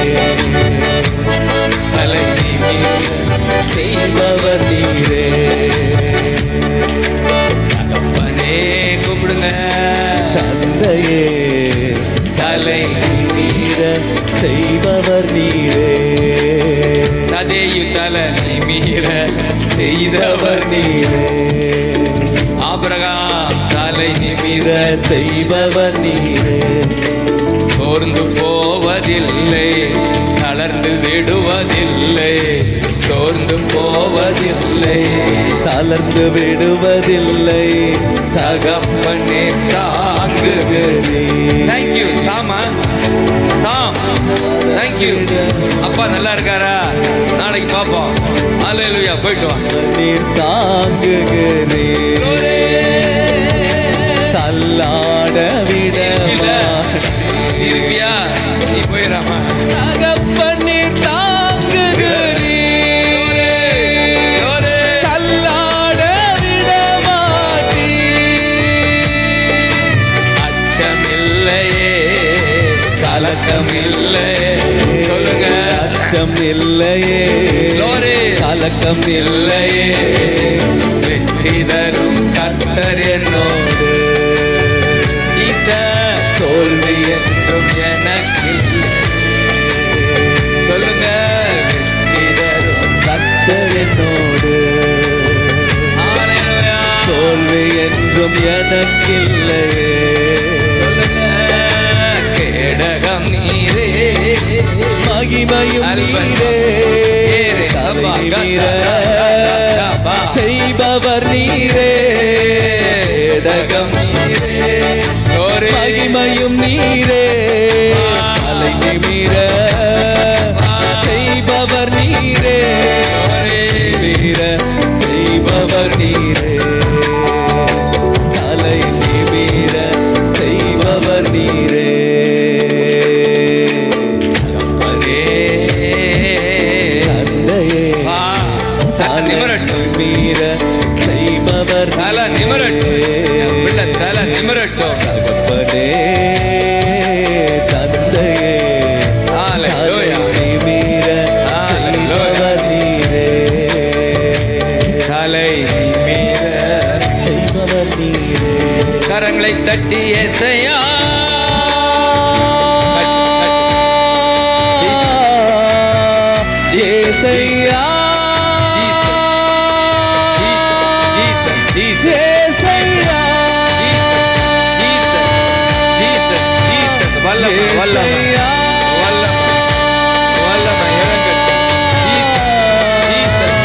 தலை நிமிர செய்பவர் நீரே. தகப்பனே கூப்பிடுங்க. தந்தையே, தலை நீர செய்பவர் நீரே. ததையு தலை நிமிர செய்தவர் நீரே. ஆபிரகாம் தலை நிமிர செய்பவர் நீரே. சோர்ந்து போவதில்லை, தளர்ந்து விடுவதில்லை, சோர்ந்து போவதில்லை, தளர்ந்து விடுவதில்லை, தகப்பனே தாங்குகிறே. தேங்க்யூ சாமா, சாம், தேங்க்யூ. அப்பா நல்லா இருக்காரா? நாளைக்கு பார்ப்போம். அல்லேலூயா, போயிட்டு வா. நீர் தாங்குகிறே, தள்ளாட விட இருப்பியா? நீ போயிடாமா? தகப்பனே தாங்குகிறே, தள்ளாட விட மாட்டீ. அச்சமில்லையே, கலக்கமில்லையே, சொல்லுங்க. அச்சம் இல்லையே, கலக்கம் இல்லையே, வெற்றி தரும் கர்த்தர் என்னோடு, தோல்வி என்றும் எனக்கில்லை. சொல்லுங்க, வெற்றி தரும் கர்த்தர் என்னோடு, ஹல்லேலூயா. தோல்வி என்றும் எனக்கில்லையே. சொல்லுங்க, கேடகம் நீரே, மகிமையும் நீரே, தலை நிமிர செய்பவர் நீரே. கேடகம் நீரே, மகிமையும் நீரே, தலை நிமிர செய்பவர் நீரே. நிமிர செய்பவர் நீரே, தலை நிமிர செய்பவர் நீரே. தந்தையே, தலை நிமிரட்டும், நிமிர செய்பவர் தலை நிமிரட்டும், பிள்ளை தலை நிமிரட்டும். தகப்பனே, தந்தையே, ஹல்லேலூயா. நிமிர செய்பவர் நீரே. தலை நிமிர செய்பவர் நீரே. கரங்களை தட்டி ஏசையா, ஏசையா, ஏசையா, வல்லமை வல்லமை வல்லமை வல்லமை இறங்கட்டும். ஜீசஸ்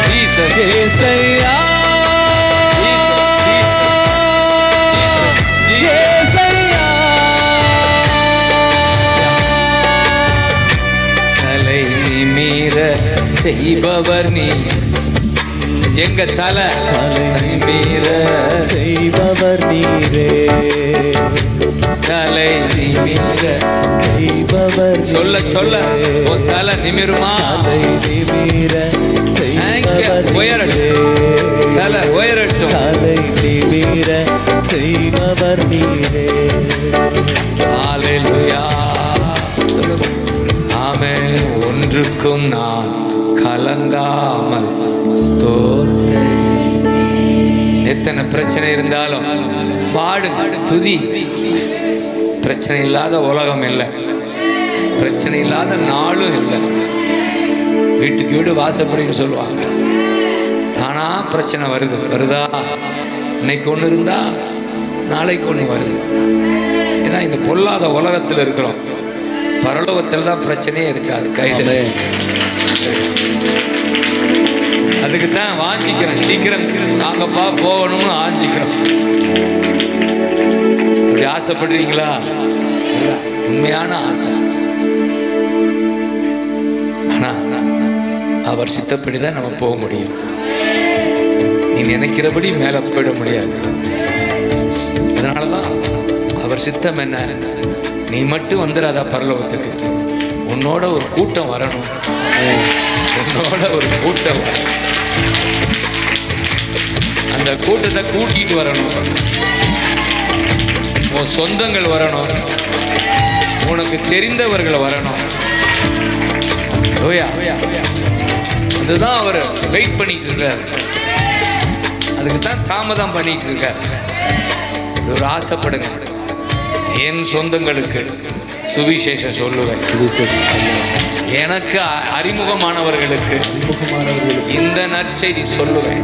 ஜீசஸ் ஏசையா செய்பவர் நீ, எங்க தலை மீற செய்பவர் நீரே, தலை நிமிர செய்பவர் சொல்ல சொல்ல உன் தலை நிமிருமா? தலை நிமிர செய்பவர் தலை உயரட்டும். தலை நிமிர செய்பவர் நீரே. ஹல்லேலூயா. ஆமென். ஒன்றுக்கும் நான் கலங்காமல் ஸ்தோத்திரி. எத்தனை பிரச்சனை இருந்தாலும் பாடுங்க, துதி. பிரச்சனை இல்லாத உலகம் இல்லை, பிரச்சனை இல்லாத நாளும் இல்லை. வீட்டுக்கு வீடு வாசப்படின்னு சொல்லுவாங்க. தானா பிரச்சனை வருதா? இன்னைக்கு ஒன்று இருந்தா நாளைக்கு ஒன்று வருது. ஏன்னா இந்த பொல்லாத உலகத்தில் இருக்கிறோம். பரலோகத்தில் தான் பிரச்சனையே இருக்காது. கைது. அதுக்கு தான் வாஞ்சிக்கிறேன், சீக்கிரம் நாங்கப்பா போகணும்னு ஆஞ்சிக்கிறோம். அப்படி ஆசைப்படுறீங்களா? உண்மையான ஆசை. ஆனா அவர் சித்தப்படிதான் நம்ம போக முடியும். நீ நினைக்கிறபடி மேல போயிட முடியாது. அதனாலதான் அவர் சித்தம் என்ன, நீ மட்டும் வந்துடாதா பரலோகத்துக்கு, உன்னோட ஒரு கூட்டம் வரணும். உன்னோட ஒரு கூட்டம், அந்த கூட்டத்தை கூட்டிட்டு வரணும். உன் சொந்தங்கள் வரணும், உனக்கு தெரிந்தவர்கள் வரணும். அதுதான் அவர் வெயிட் பண்ணிட்டு இருக்கார். அதுக்கு தான் தாமதம் பண்ணிட்டு இருக்கார். ஒரு ஆசைப்படுங்க, என் சொந்தங்களுக்கு சுவிசேஷம் சொல்லுவேன். எனக்கு அறிமுகமானவர்களுக்கு இந்த நற்செய்தி சொல்லுவேன்.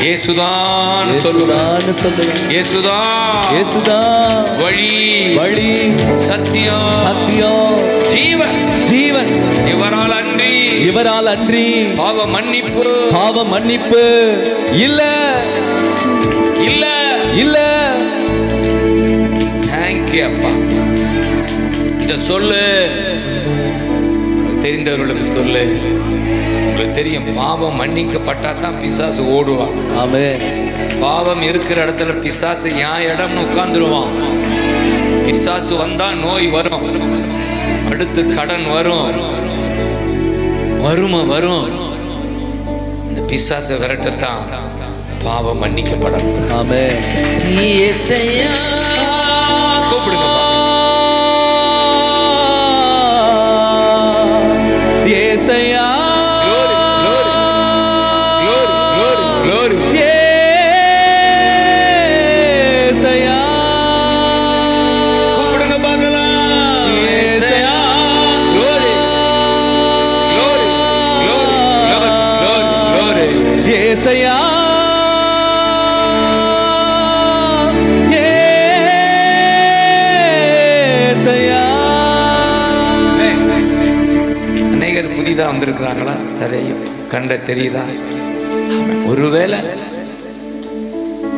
இயேசுதான் சொல்லுவேன். இயேசுதான் வழி, வழி, சத்தியம், சத்தியம், ஜீவன். ஜீவன் இவரால் அன்றி பாவ மன்னிப்பு இல்ல இல்ல இல்ல. தேங்க்யூ அப்பா. இத சொல்லு, தெரிந்தவர்களுக்கு சொல்லு. உங்களுக்கு தெரியும், பாவம் மன்னிக்கப்பட்டா தான் பிசாசு ஓடுவான். ஆமென். பாவம் இருக்கிற இடத்துல பிசாசு என் இடம்னு உட்கார்ந்துருவான். பிசாசு வந்தா நோய் வரும், அடுத்து கடன் வரும், வறுமை வரும். இந்த பிசாசை விரட்டத்தான் பாவம் மன்னிக்கப்படணும். ஆமென். இயேசையா கூப்பிடுங்க. ஏசையா புதிதாக வந்திருக்கிறாங்களா? அதையும் கண்ட தெரியுதா? ஒருவேளை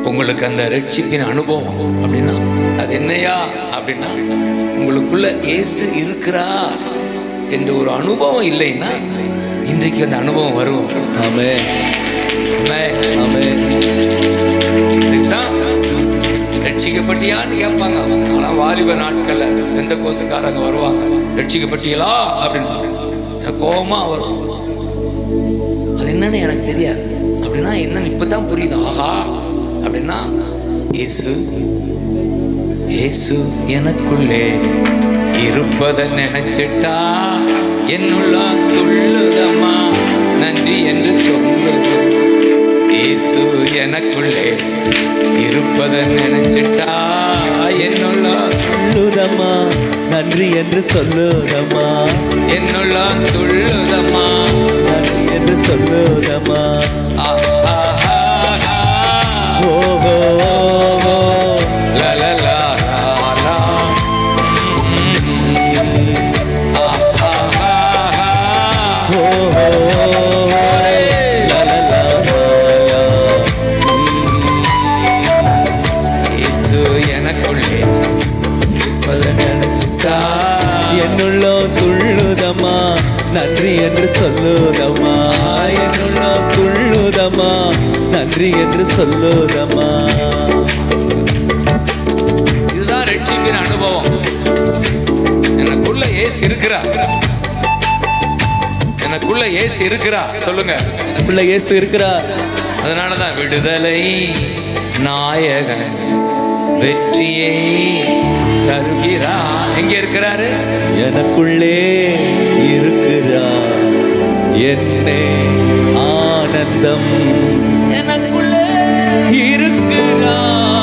உங்களுக்கு அந்த ரட்சிப்பின் அனுபவம் அப்படின்னா அது என்னையா அப்படின்னா, உங்களுக்குள்ள இயேசு இருக்கிறா என்ற ஒரு அனுபவம் இல்லைன்னா இன்றைக்கு அந்த அனுபவம் வரும். ஆமென். ஆமென். இதுதான் ரட்சிக்கப்பட்டியான்னு கேட்பாங்க. ஆனால் வாலிப நாட்களில் எந்த கோசுக்காரங்க வருவாங்க, ரட்சிக்கப்பட்டீங்களா அப்படின்னு கோபமா வரும். அது என்னன்னு எனக்கு தெரியாது அப்படின்னா என்னன்னு இப்பதான் புரியுது. ஆஹா அப்படின்னா இயேசு இயேசு எனக்குள்ளே இருப்பதை நினைச்சிட்டா என்னுள்ள துள்ளுதம்மா நன்றி என்று சொல்லுது. இயேசு எனக்குள்ளே இருப்பதை நினைச்சிட்டா என்னுள்ள துள்ளுதம்மா நன்றி என்று சொல்லுதம்மா, என்னுள்ள துள்ளுதம்மா நன்றி என்று சொல்லுதம்மா. ஓஹோ என்னுள்ளோ துள்ளுதம்மா, நன்றி என்று சொல்லுதம்மா. என்னுள்ளோ துள்ளுதம்மா, நன்றி என்று சொல்லுதம்மா. இதுதான் ரட்சிப்பின் அனுபவம். எனக்குள்ள இயேசு இருக்கிறார், எனக்குள்ள இயேசு இருக்கிறார். சொல்லுங்க, எனக்குள்ள இயேசு இருக்கிறார். அதனாலதான் விடுதலை நாயகன் வெற்றியை தருகிறார். எங்க இருக்கிறாரு? எனக்குள்ளே இருக்கிறார், என்னே ஆனந்தம். எனக்குள்ளே இருக்கிறார்,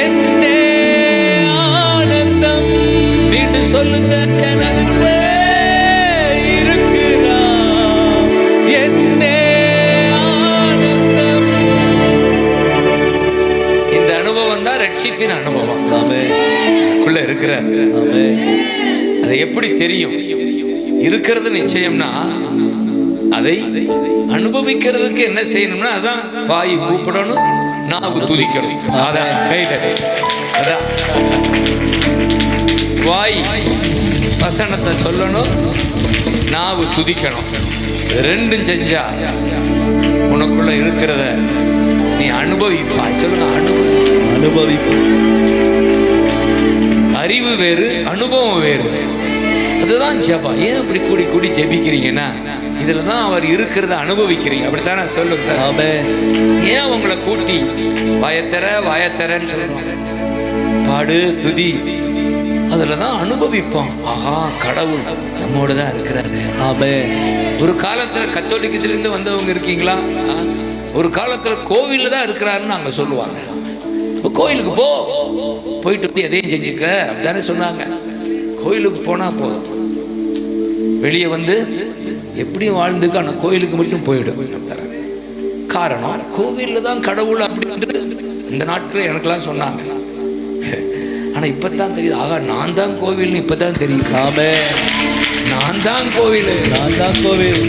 என்னே ஆனந்தம். மீண்டும் சொல்லுங்க, எனக்குள்ளே இருக்கிறார், என்னே ஆனந்தம். இந்த அனுபவம் தான் ரட்சிப்பின் அனுபவம். ஆமென். எனக்குள்ள இருக்கிற ஆமென். அது எப்படி தெரியும்? இருக்கிறது நிச்சயம்னா அதை அனுபவிக்கிறதுக்கு என்ன செய்யணும்னா, அதான் வாய் கூப்பிடணும், நாவு துதிக்கணும். அதான் கைதடி. அதான் வாய் வசனத்தை சொல்லணும், நாவு துதிக்கணும். ரெண்டும் செஞ்சா உனக்குள்ள இருக்கிறத நீ அனுபவிப்பாய். சொல்லுங்க, அனுபவிப்போம். அறிவு வேறு, அனுபவம் வேறு. அதுதான் ஜெபம். ஏன் இப்படி கூடி கூடி ஜெபிக்கிறீங்கன்னா, இதுல தான் அவர் இருக்கிறத அனுபவிக்கிறீங்க. அப்படித்தானே? சொல்லுங்க. ஆமென். ஏன் உங்களை கூட்டி வாயத்தரன்னு சொல்றோம்? பாடு, துதி, அதுல தான் அனுபவிப்போம். ஆஹா, கடவுள் நம்மோட தான் இருக்கிறாரு. ஆமென். ஒரு காலத்துல கத்தோலிக்கத்திலிருந்து வந்தவங்க இருக்கீங்களா? ஒரு காலத்துல கோவில்ல தான் இருக்கிறாருன்னு அங்க சொல்லுவாங்க. இப்போ கோயிலுக்கு போயிட்டு வந்து எதையும் செஞ்சுக்க அப்படித்தானே சொன்னாங்க. கோயிலுக்கு போனா போதும், வெளியே வந்து எப்படியும் வாழ்ந்துக்க, ஆனால் கோயிலுக்கு மட்டும் போயிடும். காரணம், கோவில்ல தான் கடவுள் அப்படின்றது இந்த நாட்டில் எனக்கெல்லாம் சொன்னாங்க. ஆனா இப்பதான் தெரியுது, ஆகா நான் தான் கோவில்னு இப்பதான் தெரியுது. ஆமென். நான் தான் கோவில், நான் தான் கோவில்,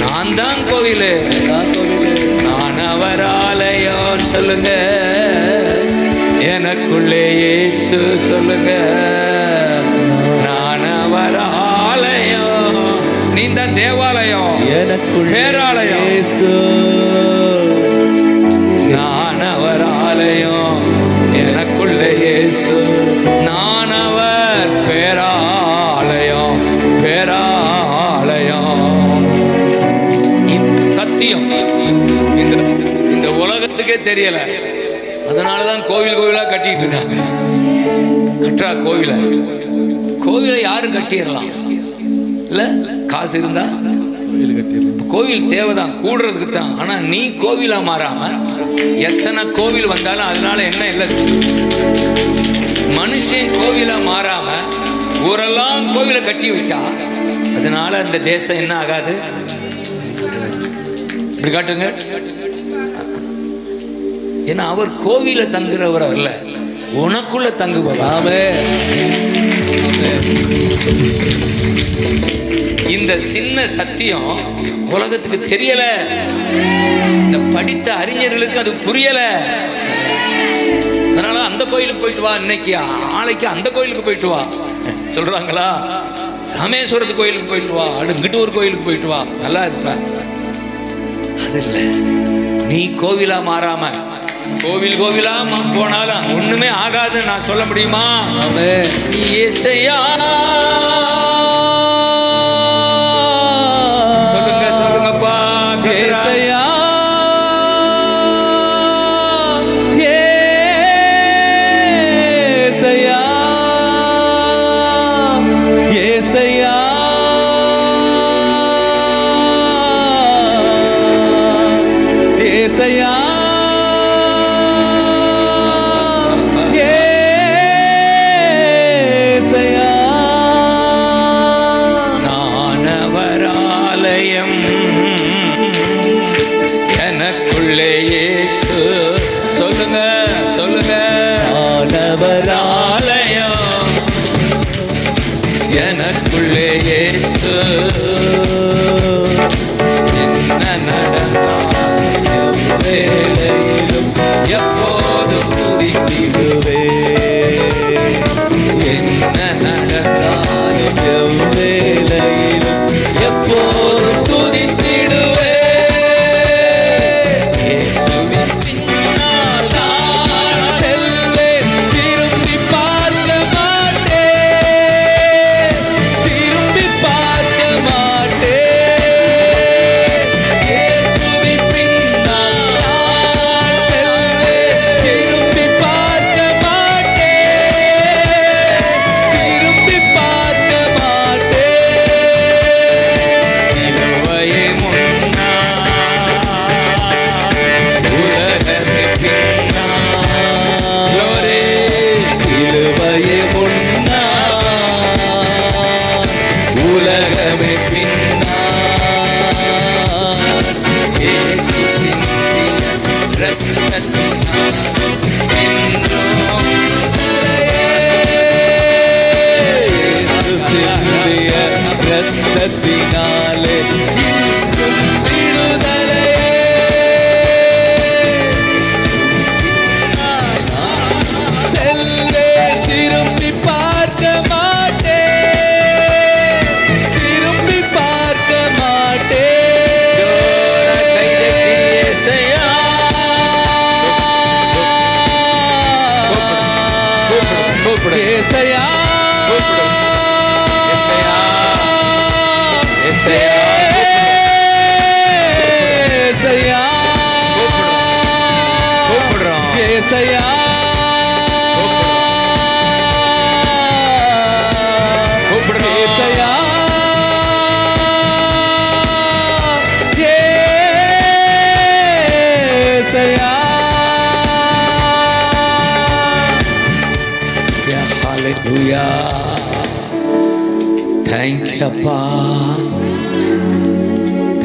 நான் தான் கோவில், நான் கோவில். நான் அவர் ஆலயம். சொல்லுங்க, எனக்குள்ளே இயேசு. சொல்லுங்க, நான் அவர் ஆலயம். நீ தான் தேவாலயம், எனக்குள்ளே பேராலயம். இயேசு. நான் அவர் ஆலயம், எனக்குள்ளே இயேசு. நான் அவர் பேராலயம், பேராலயம். சத்தியம் இந்த உலகத்துக்கே தெரியல. அதனாலதான் கோவில் கோவிலா கட்டிட்டு இருக்காங்க. கட்டுறா கோவிலை யாரும் கட்டிடலாம் இல்ல, காசு இருந்தா கோவில் தேவைதான், கூடுறதுக்கு தான். ஆனா நீ கோவிலா மாறாம எத்தனை கோவில் வந்தாலும் அதனால என்ன இல்லை. மனுஷன் கோவிலா மாறாம ஊரெல்லாம் கோவிலை கட்டி வைக்கா, அதனால அந்த தேசம் என்ன ஆகாது? இப்படி காட்டுங்க. ஏன்னா அவர் கோவில தங்குறவர் அல்ல, உனக்குள்ள தங்குபவர். ஆமென். இந்த சின்ன சத்தியம் உலகத்துக்கு தெரியல, இந்த படித்த அறிஞர்களுக்கு அது புரியல. அதனால அந்த கோயிலுக்கு போயிட்டு வா, இன்னைக்கு நாளைக்கு அந்த கோயிலுக்கு போயிட்டு வா சொல்றாங்களா? ராமேஸ்வரத்து கோயிலுக்கு போயிட்டு வா, அடுங்கிட்டு ஒரு கோயிலுக்கு போயிட்டு வா, நல்லா இருப்ப. அது இல்லை. நீ கோவிலா மாறாம கோவிலா போனாலும் ஒண்ணுமே ஆகாதுன்னு நான் சொல்ல முடியுமா? ஆமென். இயேசையா. சொல்லுங்கப்பா. இயேசையா, இயேசையா, இயேசையா, இயேசையா, எனக்குள்ளே இயேசு. சொல்லுங்க, ஆனவர் ஆலயம், எனக்குள்ளே இயேசு. என்ன நடந்தாலும் வேளையிலும் எப்போதும் துதித்திடுவே. என்ன நடந்தாலும் எவ்வேளையிலும் எப்போதும் துதித்திடுவே. இயேசுவின் பின்னால் நான் செல்வேன், திரும்பி பார்க்க மாட்டேன், திரும்பி பார்க்க மாட்டேன். இயேசுவின் பின்னால் நான் செல்வேன், திரும்பி பார்க்க மாட்டேன், திரும்பி பார்க்க மாட்டேன். சிலுவையை முன்னா உலகமே பின்னா. Glory. சிலுவையே முன்னா உலகமே பின்னா. இயேசு சிந்திய இரத்தத்தினால் என்றும் இயேசு சிந்திய இரத்தத்தினாலே இன்றும் விடுதலையே. செல்வேன், திரும்பி பார்க்க மாட்டேன், திரும்பி பார்க்க மாட்டேன். கைதட்டி இயேசையா. கூப்பிடு. ஏசையா, ஏசையா. ஏசையா. ஏசையா, கூப்பிடுறோம். ஏசையா, கூப்பிடுறோம். ஏசையா, ஏசையா. Hallelujah. Thank you, அப்பா.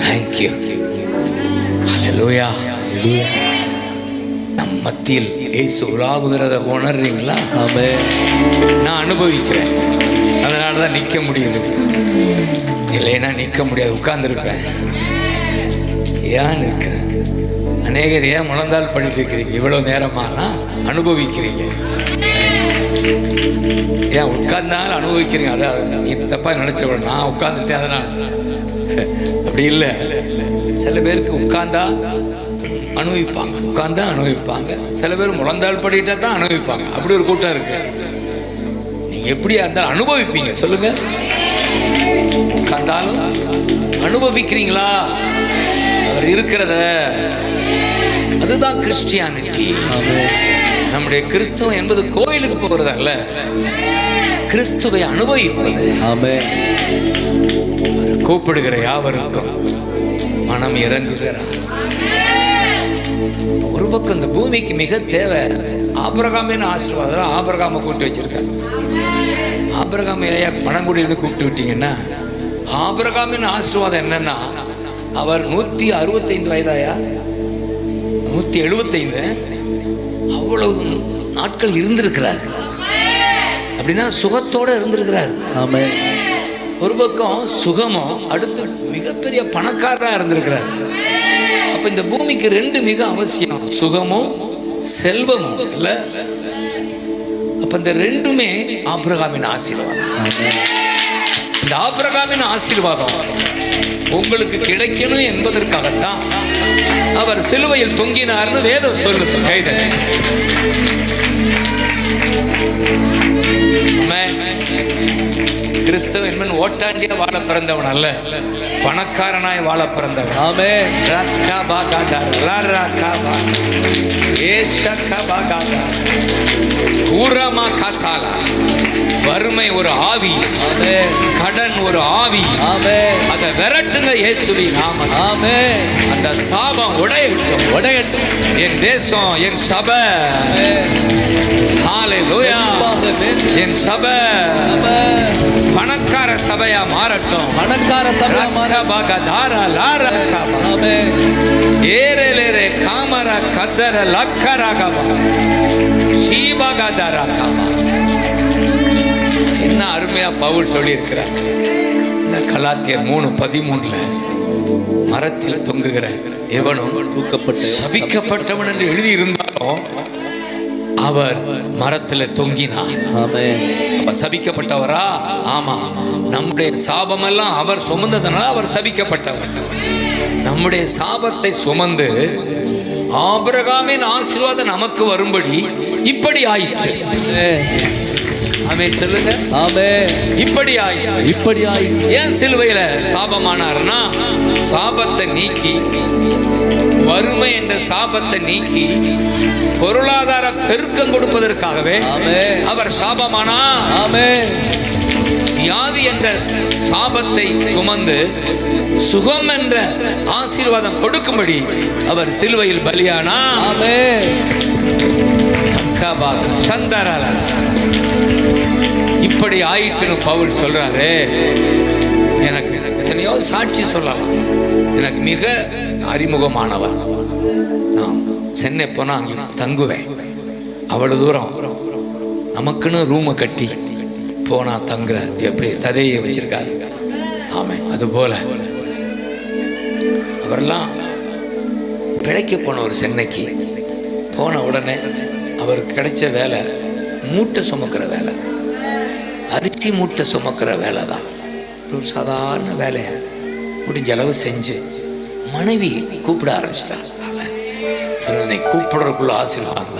Thank you. Hallelujah. நம் மத்தியில் இயேசு உலாவுகிறத உணர்றீங்களா? ஆமென். நான் அனுபவிக்கிறேன், அதனால தான் நிற்க முடியுது. இல்லைன்னா நிற்க முடியாது, உட்கார்ந்துருப்பேன். ஏன் இருக்க? அநேகர் ஏன் முழந்தால் பண்ணிட்டு இருக்கிறீங்க இவ்வளோ நேரமானா? அனுபவிக்கிறீங்க. ஏன் உட்கார்ந்தாலும் அனுபவிக்கிறீங்க? அதான் நீ தப்பா நினைச்ச, நான் உட்கார்ந்துட்டேன் அதனால் அப்படி இல்லை. சில பேருக்கு உட்கார்ந்தா அனுபவிப்பாங்க, உட்கார்ந்தா அனுபவிப்பாங்க. சில பேர் முழந்தாள் படிட்டா தான் அனுபவிப்பாங்க. அப்படி ஒரு கூட்டம் இருக்கு. நீங்க எப்படியா இருந்தாலும் அனுபவிப்பீங்க. சொல்லுங்க, உட்கார்ந்தாலும் அனுபவிக்கிறீங்களா அவர் இருக்கிறத? அதுதான் கிறிஸ்டியானிட்டி. ஆமென். நம்முடைய கிறிஸ்தவம் என்பது கோயிலுக்கு போகிறது அல்ல, கிறிஸ்துவை அனுபவிப்பது. ஆமென். கூப்பிடுகிற யாவருக்கும் மனம் இறங்குகிறார். ஒரு பக்கம் இந்த பூமிக்கு மிக தேவை ஆபிரகாமின் ஆசீர்வாதம். ஆபிரகாமை கூப்பிட்டு வச்சிருக்காரு. ஆபிரகாம் ஐயா பணங்குடியிலிருந்து கூப்பிட்டு விட்டீங்கன்னா, ஆபிரகாமின் ஆசீர்வாதம் என்னன்னா, அவர் 165 வயதாயா, 175, அவ்வளவு நாட்கள் இருந்திருக்கிறார். அப்படின்னா சுகத்தோட இருந்திருக்கிறார். ஆமென். ஒரு பக்கம் சுகமும், அடுத்து மிகப்பெரிய பணக்காரரா இருந்திருக்கிறார். அப்ப இந்த பூமிக்கு ரெண்டு மிக அவசியம், சுகமும் செல்வமும் இல்ல. அப்ப இந்த ரெண்டுமே ஆபிரகாமின் ஆசீர்வாதம். ஆமென். இந்த ஆபிரகாமின் ஆசீர்வாதம் உங்களுக்கு கிடைக்கணும் என்பதற்காகத்தான் அவர் சிலுவையில் தொங்கினார்னு வேதம் சொல்லுது. கைதட்டை. கிறிஸ்தவ என்பன் ஓட்டாண்டியா வாழ பிறந்தவன் அல்ல, பணக்காரனாய் வாழ பிறந்தவன். ஆமென். வறுமை ஒரு ஆவி, ஆமென். கடன் ஒரு ஆவி. ஆமென். அதை விரட்டுங்க இயேசுவின் நாமத்தில். ஆமென். அந்த சாபம் உடையட்டும், உடையட்டும். என் தேசம், என் சபை. ஹalleluya. என் சபை பணக்கார சபையா மாறட்டும். பணக்கார சபை ஏரேலேரே காமர கதர லக்கரகவ ஷீபகதரகவ. என்ன அருமையா பவுல் சொல்லி இருக்கிறார் இந்த கலாத்தியர் 3:13. மரத்தில் தொங்குகிற எவனும் தூக்கப்பட்ட சபிக்கப்பட்டவன் என்று எழுதி இருந்தாலும் அவர் மரத்துல தொங்கினார். ஆமென். அப்ப சபிக்கப்பட்டவரா? ஆமா. நம்முடைய சாபமெல்லாம் அவர் சுமந்ததனால அவர் சபிக்கப்பட்டவர். நம்முடைய சாபத்தை சுமந்து ஆபிரகாமின் ஆசீர்வாதம் நமக்கு வரும்படி இப்படி ஆயிற்று. ஆமென் சொல்லுங்க. ஆமென். இப்படி ஆயிற்று. ஏன் சிலுவையில சாபமானார்னா, சாபத்தை நீக்கி, வறுமை என்ற சாபத்தை நீக்கி பொருளாதார பெருக்கம் கொடுப்பதற்காகவே அவர் சாபமானா. வியாதி என்ற சாபத்தை சுமந்து சுகம் என்ற ஆசீர்வாதம் கொடுக்கும்படி அவர் சிலுவையில் பலியானா. இப்படி ஆயிற்றுன்னு பவுல் சொல்றாரு. எனக்கு எத்தனையோ சாட்சி சொல்லலாம். எனக்கு மிக அறிமுகமானவர். நான் சென்னை போனா அங்கே தங்குவேன். அவ்வளவு தூரம் நமக்குன்னு ரூமை கட்டி போனா தங்குற எப்படி ததையை வச்சிருக்காரு. ஆமே. அதுபோல அவரெல்லாம் பிழைக்க போன ஒரு சென்னைக்கு போன உடனே அவருக்கு கிடைச்ச வேலை மூட்டை சுமக்கிற வேலை, அரிசி மூட்டை சுமக்கிற வேலை தான். ஒரு சாதாரண வேலையை முடிஞ்ச அளவு செஞ்சு மனைவி கூப்பிட ஆரம்பிச்சிட்டான். கூப்பிடுறதுக்குள்ள ஆசீர்வாதம்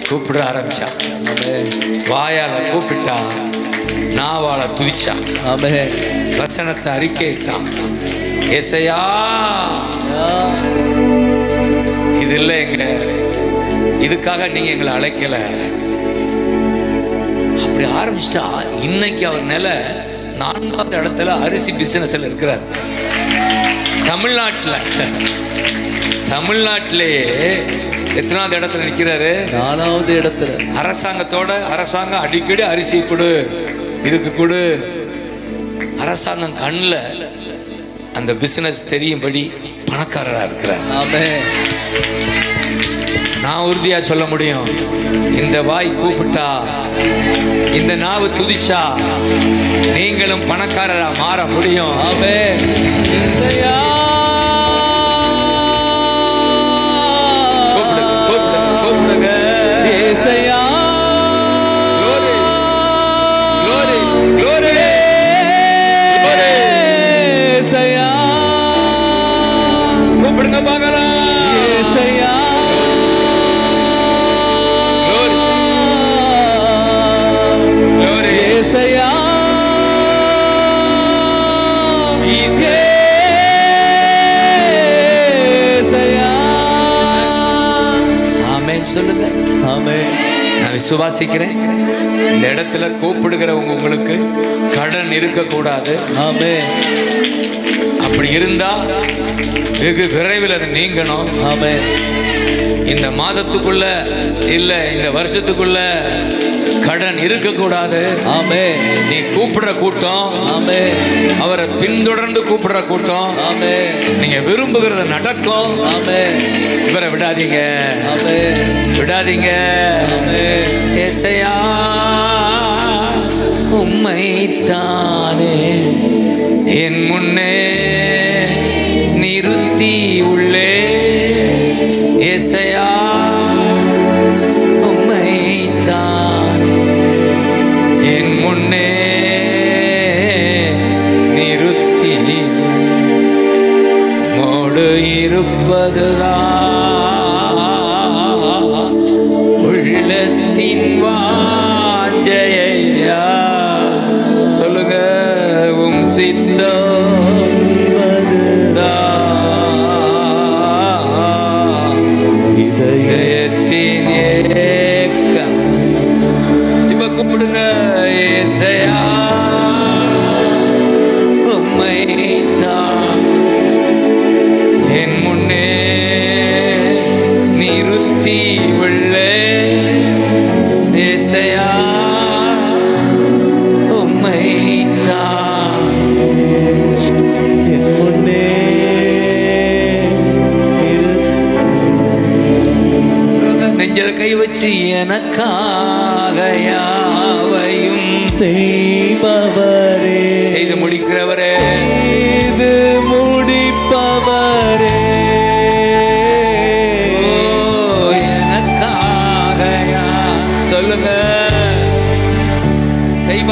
கூப்பிட ஆரம்பிச்சா. வாயால கூப்பிட்டா, நாவால துதிச்சா, வசனத்தை அறிக்கையிட்டான். ஏசையா, இது இல்லை எங்க, இதுக்காக நீங்க எங்களை அழைக்கல. அப்படி ஆரம்பிச்சிட்டா. இன்னைக்கு அவர் நிலை 4வது இடத்துல அரிசி பிசினஸ்ல இருக்கிறார். தமிழ்நாட்டிலேயே எத்தனாவது இடத்துல நிற்கிறாரு? 4வது இடத்துல. அரசாங்கம் அடிக்கடி அரிசி கொடு, இதுக்கு கொடு. அரசாங்கம் கண்ணில் அந்த பிசினஸ் தெரியும்படி பணக்காரரா இருக்கிறார். நான் உறுதியா சொல்ல முடியும், இந்த வாய் கூப்பிட்டா, இந்த நாவு துதிச்சா, நீங்களும் பணக்காரரா மாற முடியும். சொல்லுங்க. நான் விசுவாசிக்கிறேன், இந்த இடத்துல கூப்பிடுகிறவங்க உங்களுக்கு கடன் இருக்கக்கூடாது. அப்படி இருந்தா வெகு விரைவில் அது நீங்கணும். இந்த மாதத்துக்குள்ள இல்ல இந்த வருஷத்துக்குள்ள கடன் இருக்கக்கூடாது. நீ கூப்பிடுற கூட்டம், அவரை பின்தொடர்ந்து கூப்பிடுற கூட்டம், நீங்க விரும்புகிறது நடக்கும். இவரை விடாதீங்க, விடாதீங்க. ஏசையா, உம்மைத்தானே என் முன்னே நிறுத்தி உள்ளே. ஏசையா, உம்மைத்தான் என் முன்னே நிறுத்தி மோடு இருப்பதுதான் உள்ளத்தின் வாஞ்சையா. சொல்லுங்க. உம் சித்தம் இதயத்தின் ஏக்கம். இப்ப கூப்பிடுங்க. ஏசையா, உம்மைத்தான் என் முன்னே நிறுத்தி உள்ளே. ஏசையா, உம்மைத்தான் என் முன்னே. நெஞ்சில கை வச்சு, எனக்காக யாவையும் செய்பவரே, செய்து முடிக்கிறவரே, செய்து முடிப்பவரே. ஓ, எனக்காக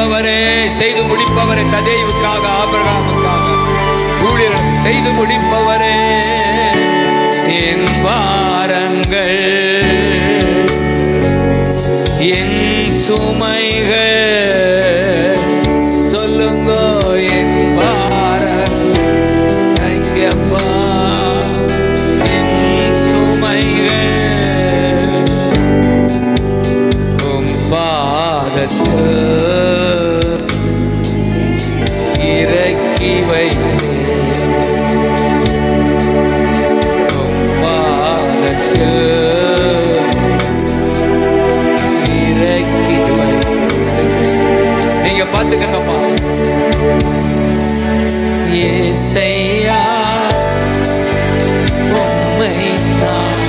முடிப்பவரே, செய்து முடிப்பவரே, ததேவுக்காக, ஆபிரகாமுக்காக ஊழியர் செய்து முடிப்பவரே, என் பாரங்கள் என் சுமைகள் சொல்லுங்க, என் பாரம் தைக்கப்பா, என் சுமைகள் உம் பாதத்தில் இறக்கி வைத்தேன், உம் பாதத்தில் இறக்கி வைத்தேன். நீங்க பாத்துக்கங்கப்பா. ஏசையா உம்மைத்தான்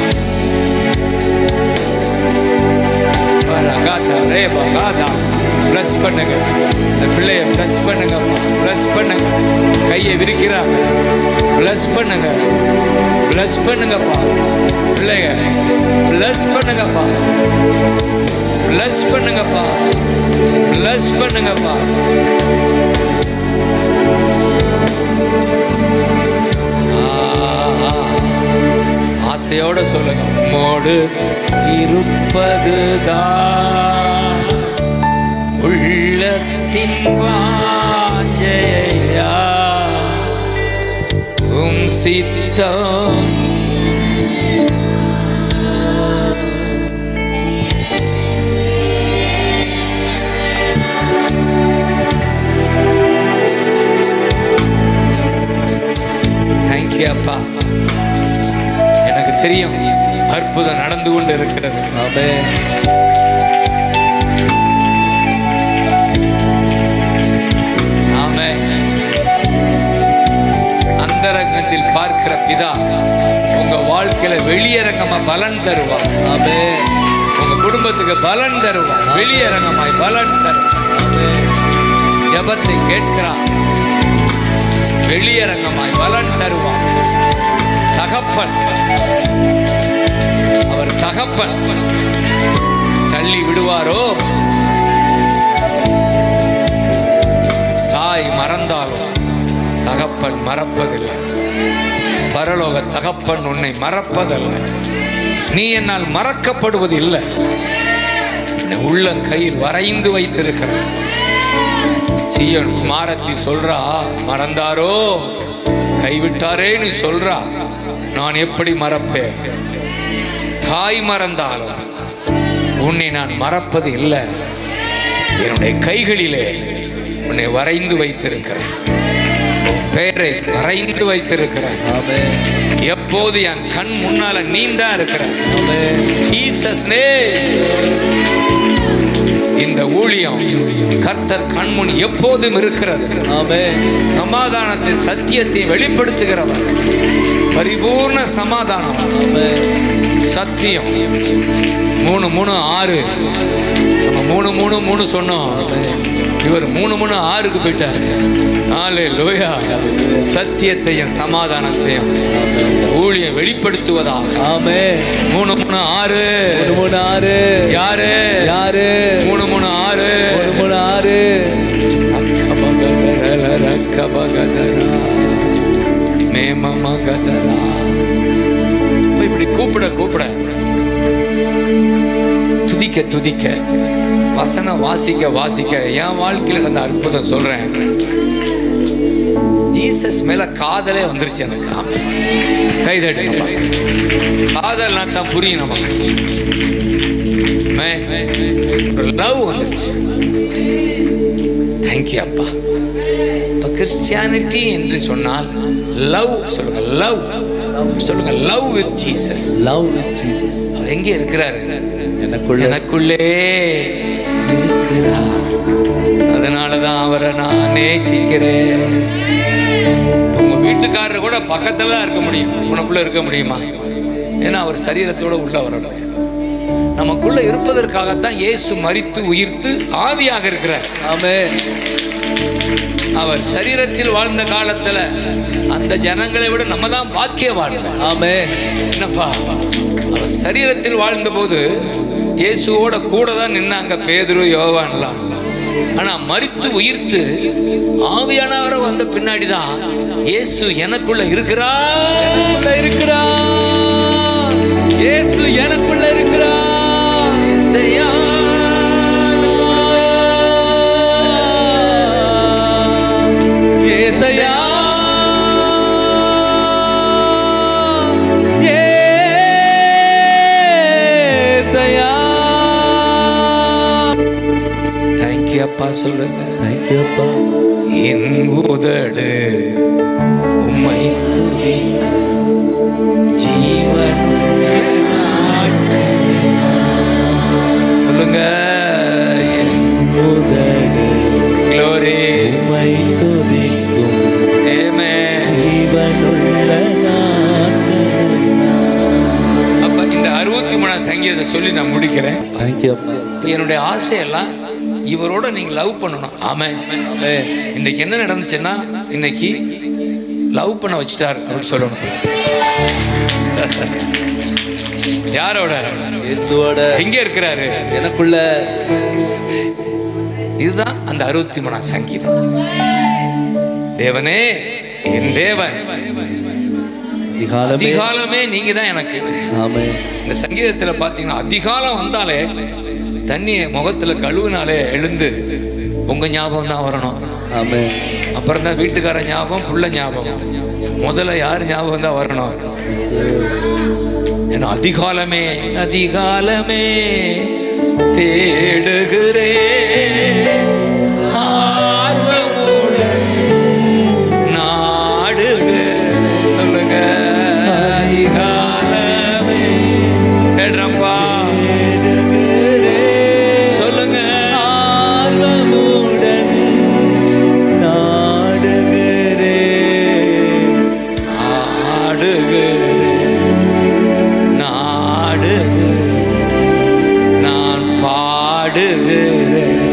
பிளஸ் பண்ணுங்க, இந்த பிள்ளைய பிளஸ் பண்ணுங்க, பிளஸ் பண்ணுங்க, கையை விரிக்கிறாங்க, பிளஸ் பண்ணுங்க, பிளஸ் பண்ணுங்கப்பா, பிள்ளைங்க பிளஸ் பண்ணுங்கப்பா, பிளஸ் பண்ணுங்கப்பா, பிளஸ் பண்ணுங்கப்பா. ஆசையோட சொல்லுங்க, மோடு இருப்பதுதான் உள்ளத்தின் வாஞ்சையா, உம் சித்தம் தேங்க்யூ அப்பா. எனக்கு தெரியும் அற்புதம் நடந்து கொண்டு இருக்கிறது. ஆமென். ஆமென். அந்தரங்கத்தில் பார்க்கிற பிதா உங்க வாழ்க்கையில வெளியரங்கமா பலன் தருவார். ஆமென். உங்க குடும்பத்துக்கு பலன் தருவார், வெளியரங்கமாய் பலன் தருவார். ஜெபத்தை கேட்கிறார், வெளியரங்கமாய் பலன் தருவார். தகப்பன், அவர் தகப்பன் தள்ளி விடுவாரோ? தாய் மறந்தாலும் தகப்பன் மறப்பதில்லை. பரலோக தகப்பன் உன்னை மறப்பதல்ல. நீ என்னால் மறக்கப்படுவது இல்லை. உள்ள கையில் வரைந்து வைத்திருக்கிற சீயோன் குமாரத்தி சொல்றா, மறந்தாரோ, கைவிட்டாரேன்னு சொல்றா. நான் எப்படி மறப்பேன்? தாய் மறந்தாலும் உன்னை நான் மறப்பது இல்லை. என்னுடைய கைகளிலே உன்னை வரைந்து வைத்திருக்கிறேன், உன் பெயரை வரைந்து வைத்திருக்கிறேன். எப்போது என் கண் முன்னால நீந்தா இருக்கிற ஜீசஸ் நேம். இந்த ஊழியம் கர்த்தர் கண்முன் எப்போதும் இருக்கிறது. சமாதானத்தை, சத்தியத்தை வெளிப்படுத்துகிறவர், பரிபூர்ண சமாதானம், சத்தியம். 3-3-6 நம்ம 3-3-3 சொன்னோம். இவர் 3-3-6க்கு போயிட்டாரு. ஹல்லேலூயா. சத்தியத்தையும் சமாதானத்தையும் ஊழியம் வெளிப்படுத்துவதாக. ஆமென். 3-3-6 3-3-6 யாரு யாரு 3-3-6 3-3-6 அக்கபகதர ரக்கபகதர மேமமகதர. இப்படி கூப்பிட கூப்பிட, துதிக்க துதிக்க, வசனம் வாசிக்க வாசிக்க, என் வாழ்க்கையில் நடந்த அற்புதம் சொல்றேன். ஜீசஸ் மேல காதலே வந்துருச்சு எனக்கு. கைதட்டி காதல் தான் புரியும் நமக்கு. லவ் வந்துருச்சு. தேங்க்யூ அப்பா. இப்ப கிறிஸ்டியானிட்டி என்று சொன்னால் லவ் சொல்லுங்க, லவ் சொல்லுங்க, love with Jesus. Love with Jesus. அவர் எங்கே இருக்கிறாரு? எனக்குள்ளே இருக்கிறார். அதனாலதான் அவரை நான் நேசிக்கிறேன். உங்க வீட்டுக்காரர் கூட பக்கத்துல தான் இருக்க முடியும், உனக்குள்ள இருக்க முடியுமா? ஏன்னா அவர் சரீரத்தோட உள்ள வரணும். நமக்குள்ள இருப்பதற்காகத்தான் இயேசு மரித்து உயிர்த்து ஆவியாக இருக்கிறார். ஆமென். அவர் சரீரத்தில் வாழ்ந்த காலத்துல அந்த ஜனங்களை விட நம்ம தான் பாக்கியவான். ஆமென். என்னப்பா, அவர் சரீரத்தில் வாழ்ந்த போது இயேசுவோட கூட தான் நின்னாங்க பேதுரு, யோவான்லாம். ஆனா மரித்து உயிர்த்து ஆவியானவரை வந்த பின்னாடிதான் இயேசு எனக்குள்ள இருக்கிறார் இருக்கிறார். இயேசு எனக்குள்ள இருக்கிறார். இயேசையா ஏசையா ஏசையா. தேங்க்யூ அப்பா சொல்லுங்க. தேங்க்யூ அப்பா. என் உதடு உம்மை துதிக்கும் ஜீவனுள்ள நாட்கள். சொல்லுங்க. என் உதடு glory. உம்மை துதிக்கும் Amen. ஜீவனுள்ள நாட்கள். அப்ப இந்த 63 சங்கீதத்தை சொல்லி நான் முடிக்கிறேன். தேங்க்யூ அப்பா. இப்போ என்னுடைய ஆசையெல்லாம் இவரோட நீங்க லவ் பண்ணணும். ஆமென். இன்னைக்கு என்ன நடந்துச்சுன்னா, இன்னைக்கு லவ் பண்ண வச்சுட்டார் அப்படின்னு சொல்லணும். யாரோட? இயேசுவோட எங்க இருக்கிறாரு? எனக்குள்ள. இதுதான் அந்த 63 சங்கீதம். தேவனே, என் தேவன், அதிகாலமே நீங்க தான் எனக்கு. ஆமென். இந்த சங்கீதத்துல பாத்தீங்கன்னா அதிகாலம் வந்தாலே தண்ணியை முகத்துல கழுவுனாலே எழுந்து உங்க ஞாபகம் தான் வரணும். ஆமென். அப்புறம் தான் வீட்டுக்கார ஞாபகம், புள்ள ஞாபகம். முதல்ல யார் ஞாபகம் தான் வரணும்? ஏன்னா அதிகாலமே அதிகாலமே தேடுகிறே ஆர்வமுடன் நாடுகிறேன். சொல்லுங்க. அதிகாலமே தேடுறப்பா. சொல்லுங்க. ஆர்வமுடன் நாடுகிறேன். நான் பாடுகிறேன்,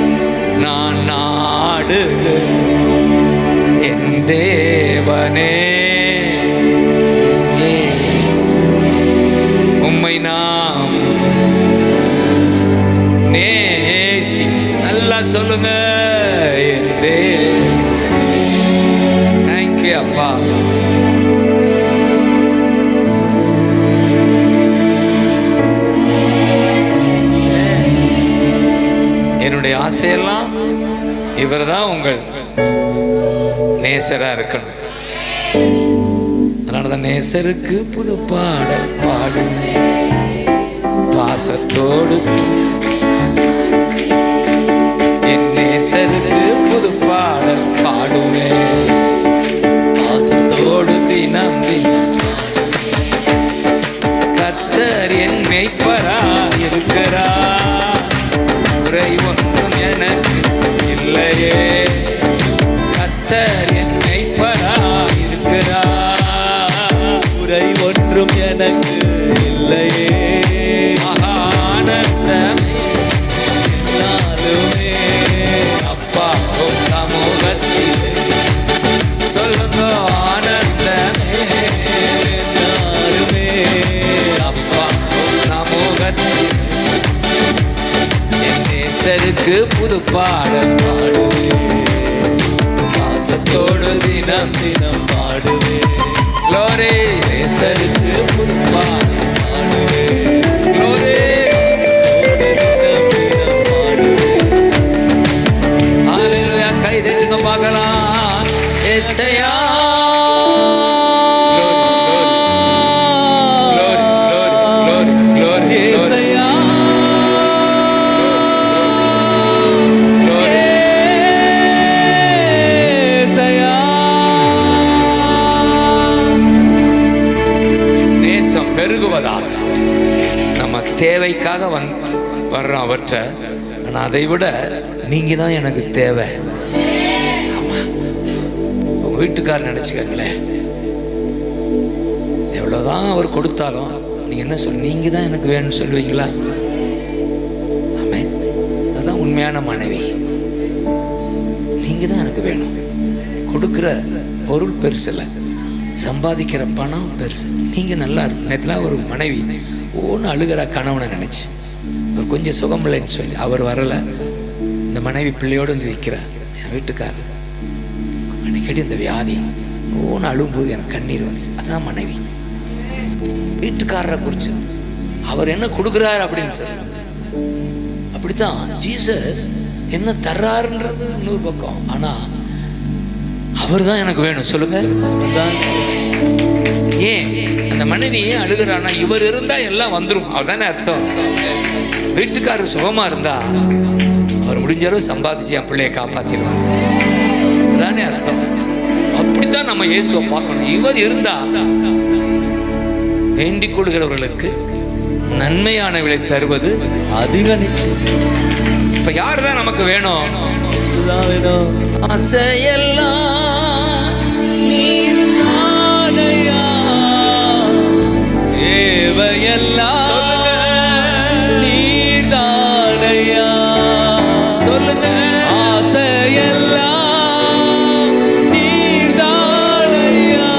நான் நாடுகிறேன். என் தேவனே இயேசு, உம்மை நாம் நேசி. நல்லா சொல்லுங்க. என் தேங்க்யூ அப்பா. என்னுடைய ஆசையெல்லாம் இவர் தான் உங்கள் நேசரா இருக்கணும். அதனாலதான் நேசருக்கு புது பாடல் பாடுவேன், பாசத்தோடு. என் நேசருக்கு புது பாடல் பாடுவேன், பாசத்தோடு தினம் தினம். கர்த்தர் என் மேய்ப்பராய் இருக்கிறார், குறை ஒன்றும் எனக்கு இல்லையே. கர்த்தர் என் மேய்ப்பராய் இருக்கிறார், குறை ஒன்றும் எனக்கு இல்லையே. ஆனந்தமே நாளுமே அப்பா உம் சமூகத்திலே. சொல்லுங்க. ஆனந்தமே நாளுமே அப்பா உம் சமூகத்திலே. என் நேசருக்கு புது பாடல் பாடுவேன், பாசத்தோடு தினம் தினம் பாடுவேன். Glory. நேசருக்கு புது பாடல் பாடுவேன். Glory. ஹalleluya. கை தட்டுங்க பார்க்கலாம். ஏசையா. Glory, glory, glory, glory, glory. ஏசையா Glory. ஏசையா. நேசம் பெருகுவதாக நம்ம தேவைக்காக வர்றோம் அவற்றை. ஆனால் அதை விட நீங்க தான் எனக்கு தேவை. ஆமா. உங்க வீட்டுக்காரர் நினைச்சுக்கங்களேன், எவ்வளவுதான் அவர் கொடுத்தாலும் நீங்க என்ன நீங்க தான் எனக்கு வேணும்னு சொல்லுவீங்களா? ஆமென். அதுதான் உண்மையான மனைவி. நீங்க தான் எனக்கு வேணும். கொடுக்குற பொருள் பெருசு இல்லை, சம்பாதிக்கிற பணம் பெருசு. நீங்க நல்லா இருக்கு. நேற்றுலாம் ஒரு மனைவி ஒன்று அழுகிற கணவனை நினைச்சு, அவர் கொஞ்சம் சுகமில்லைன்னு சொல்லி அவர் வரலை, இந்த மனைவி பிள்ளையோடு வந்து நிற்கிறா. என் வீட்டுக்காரர் அடிக்கடி இந்த வியாதி ஓன்னு அழும்போது எனக்கு கண்ணீர் வந்துச்சு. அதான் மனைவி. வீட்டுக்காரரை குறிச்சு அவர் என்ன கொடுக்குறாரு அப்படின்னு சொல்லி, அப்படித்தான் ஜீசஸ் என்ன தர்றாருன்றது இன்னொரு பக்கம். ஆனா அவர் தான் எனக்கு வேணும். சொல்லுங்க ஏன் அந்த மனைவி ஏன் அழுகிறான்னா, இவர் இருந்தா எல்லாம் வந்துடும். அவர் தானே அர்த்தம். வீட்டுக்காரர் சுகமா இருந்தா அவர் முடிஞ்ச அளவு சம்பாதிச்சு என் பிள்ளையை காப்பாத்திடுவார். அதுதானே அர்த்தம். அப்படித்தான் நம்ம இயேசுவை பார்க்கணும். இவர் இருந்தா வேண்டிக் கொள்கிறவர்களுக்கு நன்மையானவளை தருவது அதிக நிச்சயம். இப்ப யாருதான் நமக்கு வேணும்? ஆசையெல்லாம் நீர்தானையா, தேவையெல்லாம் நீர்தானையா. சொல்லுங்க. ஆசையெல்லாம் நீர்தானையா,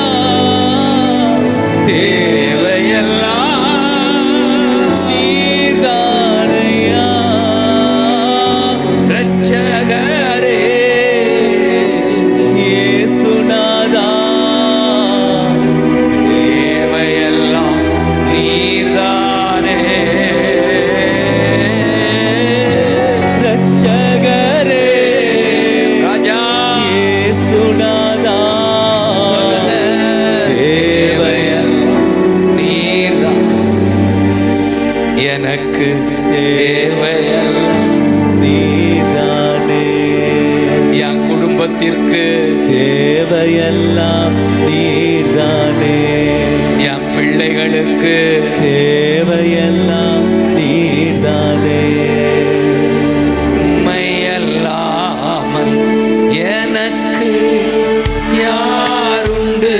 தேவையெல்லாம் நீர்தானையா. ரட்சகரே இயேசுநாதா, தேவையெல்லாம் நீர்தானே. ரட்சகரே ராஜா இயேசுநாதா, சொல்லுங்க. தேவையெல்லாம் நீர்தான். எனக்கு தேவையெல்லாம் நீதானே. என் குடும்பத்திற்கு தேவையெல்லாம் நீதானே. என் பிள்ளைகளுக்கு தேவையெல்லாம் நீதானே. உம்மையல்லாமல் எனக்கு யாருண்டு?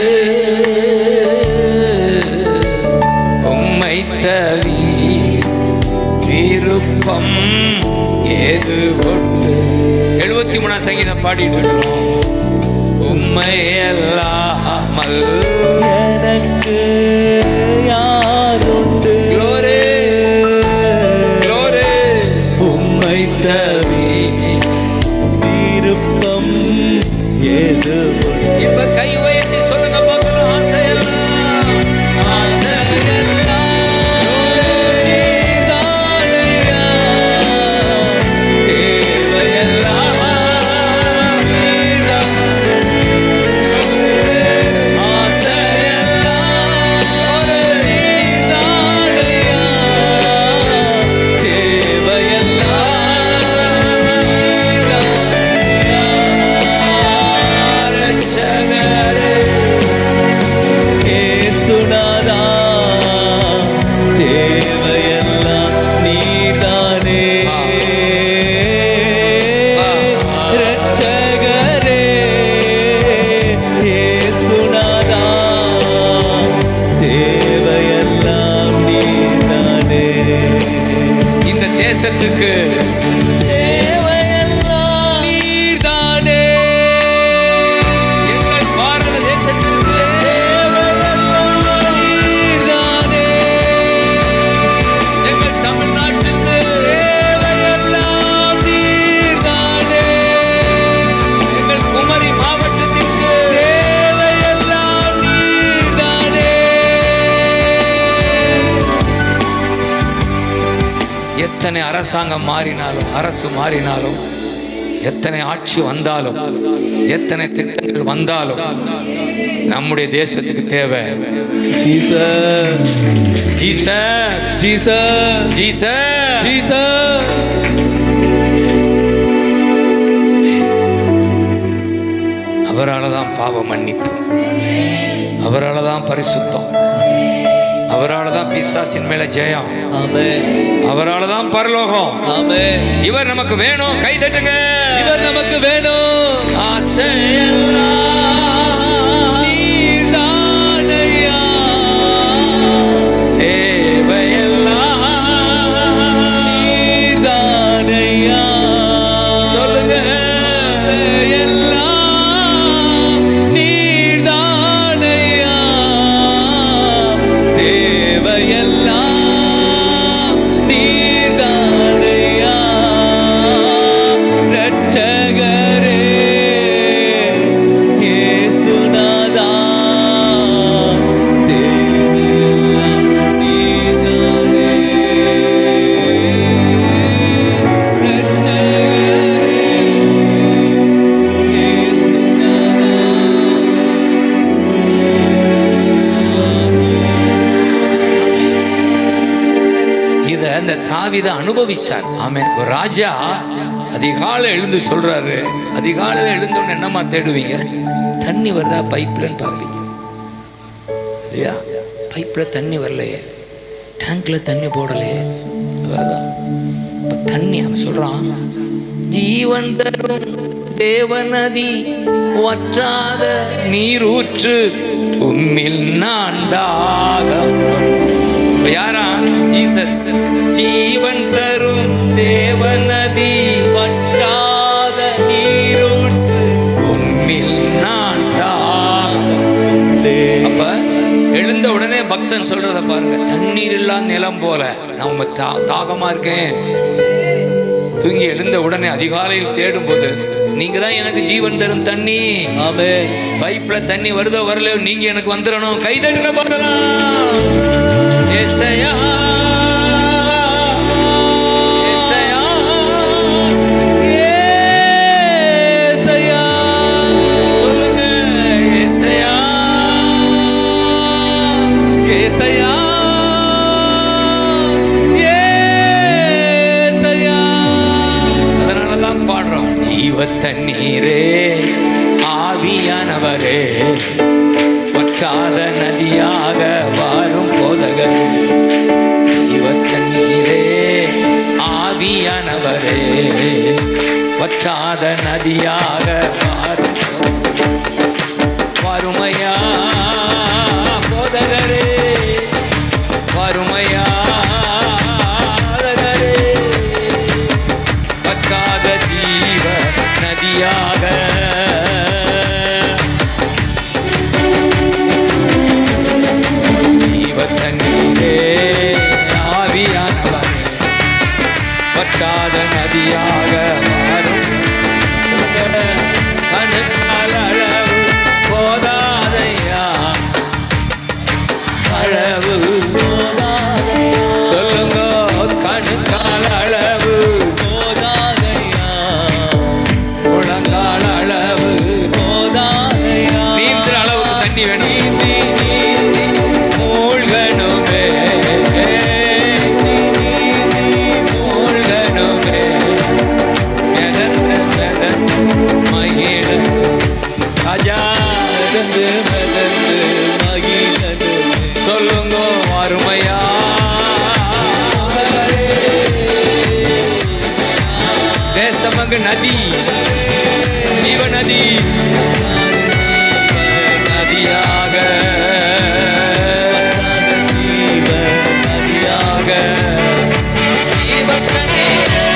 உம்மை தவி விருப்பம் ஏது உண்டு? 73 சங்கீதம் பாடிட்டு இருக்கிறோம். உம்மையல்லாமல் எனக்கு யாருண்டு? glory, glory. உம்மை தவி விருப்பம் ஏது உண்டு? இப்ப கை உயர்த்தி சொல்லுங்க பார்க்கணும். ஆசையெல்லாம், ஆசையெல்லாம் நீதானையா, தேவையெல்லாம் நீதான். ஆசையெல்லாம் நீதானையா, தேவையெல்லாம் நீதான். ரட்சகரே இயேசுநாதா, தேவையெல்லாம் நீதானே. ரட்சகரே இயேசுநாதா, தேவையெல்லாம் நீதானே. இந்த தேசத்துக்கு தேவையெல்லாம் நீதானே. எங்கள் பாரத தேசத்திற்கு தேவையெல்லாம் நீதானே. எங்கள் தமிழ்நாட்டுக்கு தேவையெல்லாம் நீதானே. எங்கள் குமரி மாவட்டத்திற்கு தேவையெல்லாம் நீதானே. எத்தனை அரசாங்கம் மாறினாலும், அரசு மாறினாலும், எத்தனை ஆட்சி வந்தாலும், எத்தனை திட்டங்கள் வந்தாலும், நம்முடைய தேசத்துக்கு தேவை Jesus, Jesus, Jesus, Jesus. Jesus. அவரால் தான் பாவ மன்னிப்பு, அவரால் தான் பரிசுத்தம், அவரால் தான் பிசாசின் மேல ஜெயம், ஆமென், அவரால் தான் பரலோகம். ஆமென். இவர் நமக்கு வேணும். கை தட்டுங்க. இவர் நமக்கு வேணும். ஆசையெல்லாம் நீர்தானையா, தேவையெல்லாம் நீர்தானையா. சொல்லுங்க. ஆசையெல்லாம் நீர்தானையா, தேவையெல்லாம் நீர்தானையா. தாவீது அனுபவிச்சார். ஆமென். ஒரு ராஜா அதிகாலை எழுந்து சொல்றாரு, அதிகாலையில் எழுந்தோன்னு என்னமா தேடுவீங்க? தண்ணி வருதா பைப்லன்னு பார்ப்பீங்க இல்லையா? பைப்ல தண்ணி வரலையே, டேங்க்ல தண்ணி போடலையே, வருதா? இப்ப தண்ணி அவன் சொல்றான், ஜீவன் தரும் தேவநதி வற்றாத நீரூற்று உம்மில் நான் தாகம். யாரா? ஜீசஸ். ஜீவன் தரும் தேவநதி வற்றாத நீரூற்று உம்மில் நான் தாகம். அப்ப எழுந்த உடனே பக்தன் சொல்றத பாருங்க, தண்ணீர் இல்லா நிலம் போல நம்ம தாகமா இருக்கேன். தூங்கி எழுந்த உடனே அதிகாலையில் தேடும் போது, நீங்க தான் எனக்கு ஜீவன் தரும் தண்ணி. ஆமென். பைப்ல தண்ணி வருதோ வரலையோ நீங்க எனக்கு வந்துடணும். கைதட்ட பாடலாம். ஏசையா ஏசையா ஏசையா சொல்லுங்க. ஏசையா ஏசையா பாடுறோம். ஜீவ தண்ணீரே ஆவியானவரே வற்றாத நதியாக வாரும் போதகர். ஜீவ தண்ணீரே ஆவியானவரே வற்றாத நதியாக வாரும் வறுமையா போதகரே, வறுமையா வற்றாத ஜீவ நதியாக. ஜீவ தண்ணீரே ஆவியானவரே வற்றாத நதியாக மாறும். கணுக்கால் அளவு போதாதையா, அளவு சொல்லுங்க. கணுக்கால் அளவு முழங்கால் அளவு நீந்திர அளவுக்கு தண்ணி வேணும். மூழ்கணுமே மூழ்கணுமே மிதந்து மிதந்து மகிழந்து ராஜா மிதந்து மிதந்து மகிழந்து சொல்லுங்க. அருமையா தேசமங்கு நதி, ஜீவநதி நதியாக நதியாக. ஜீவ தண்ணீரே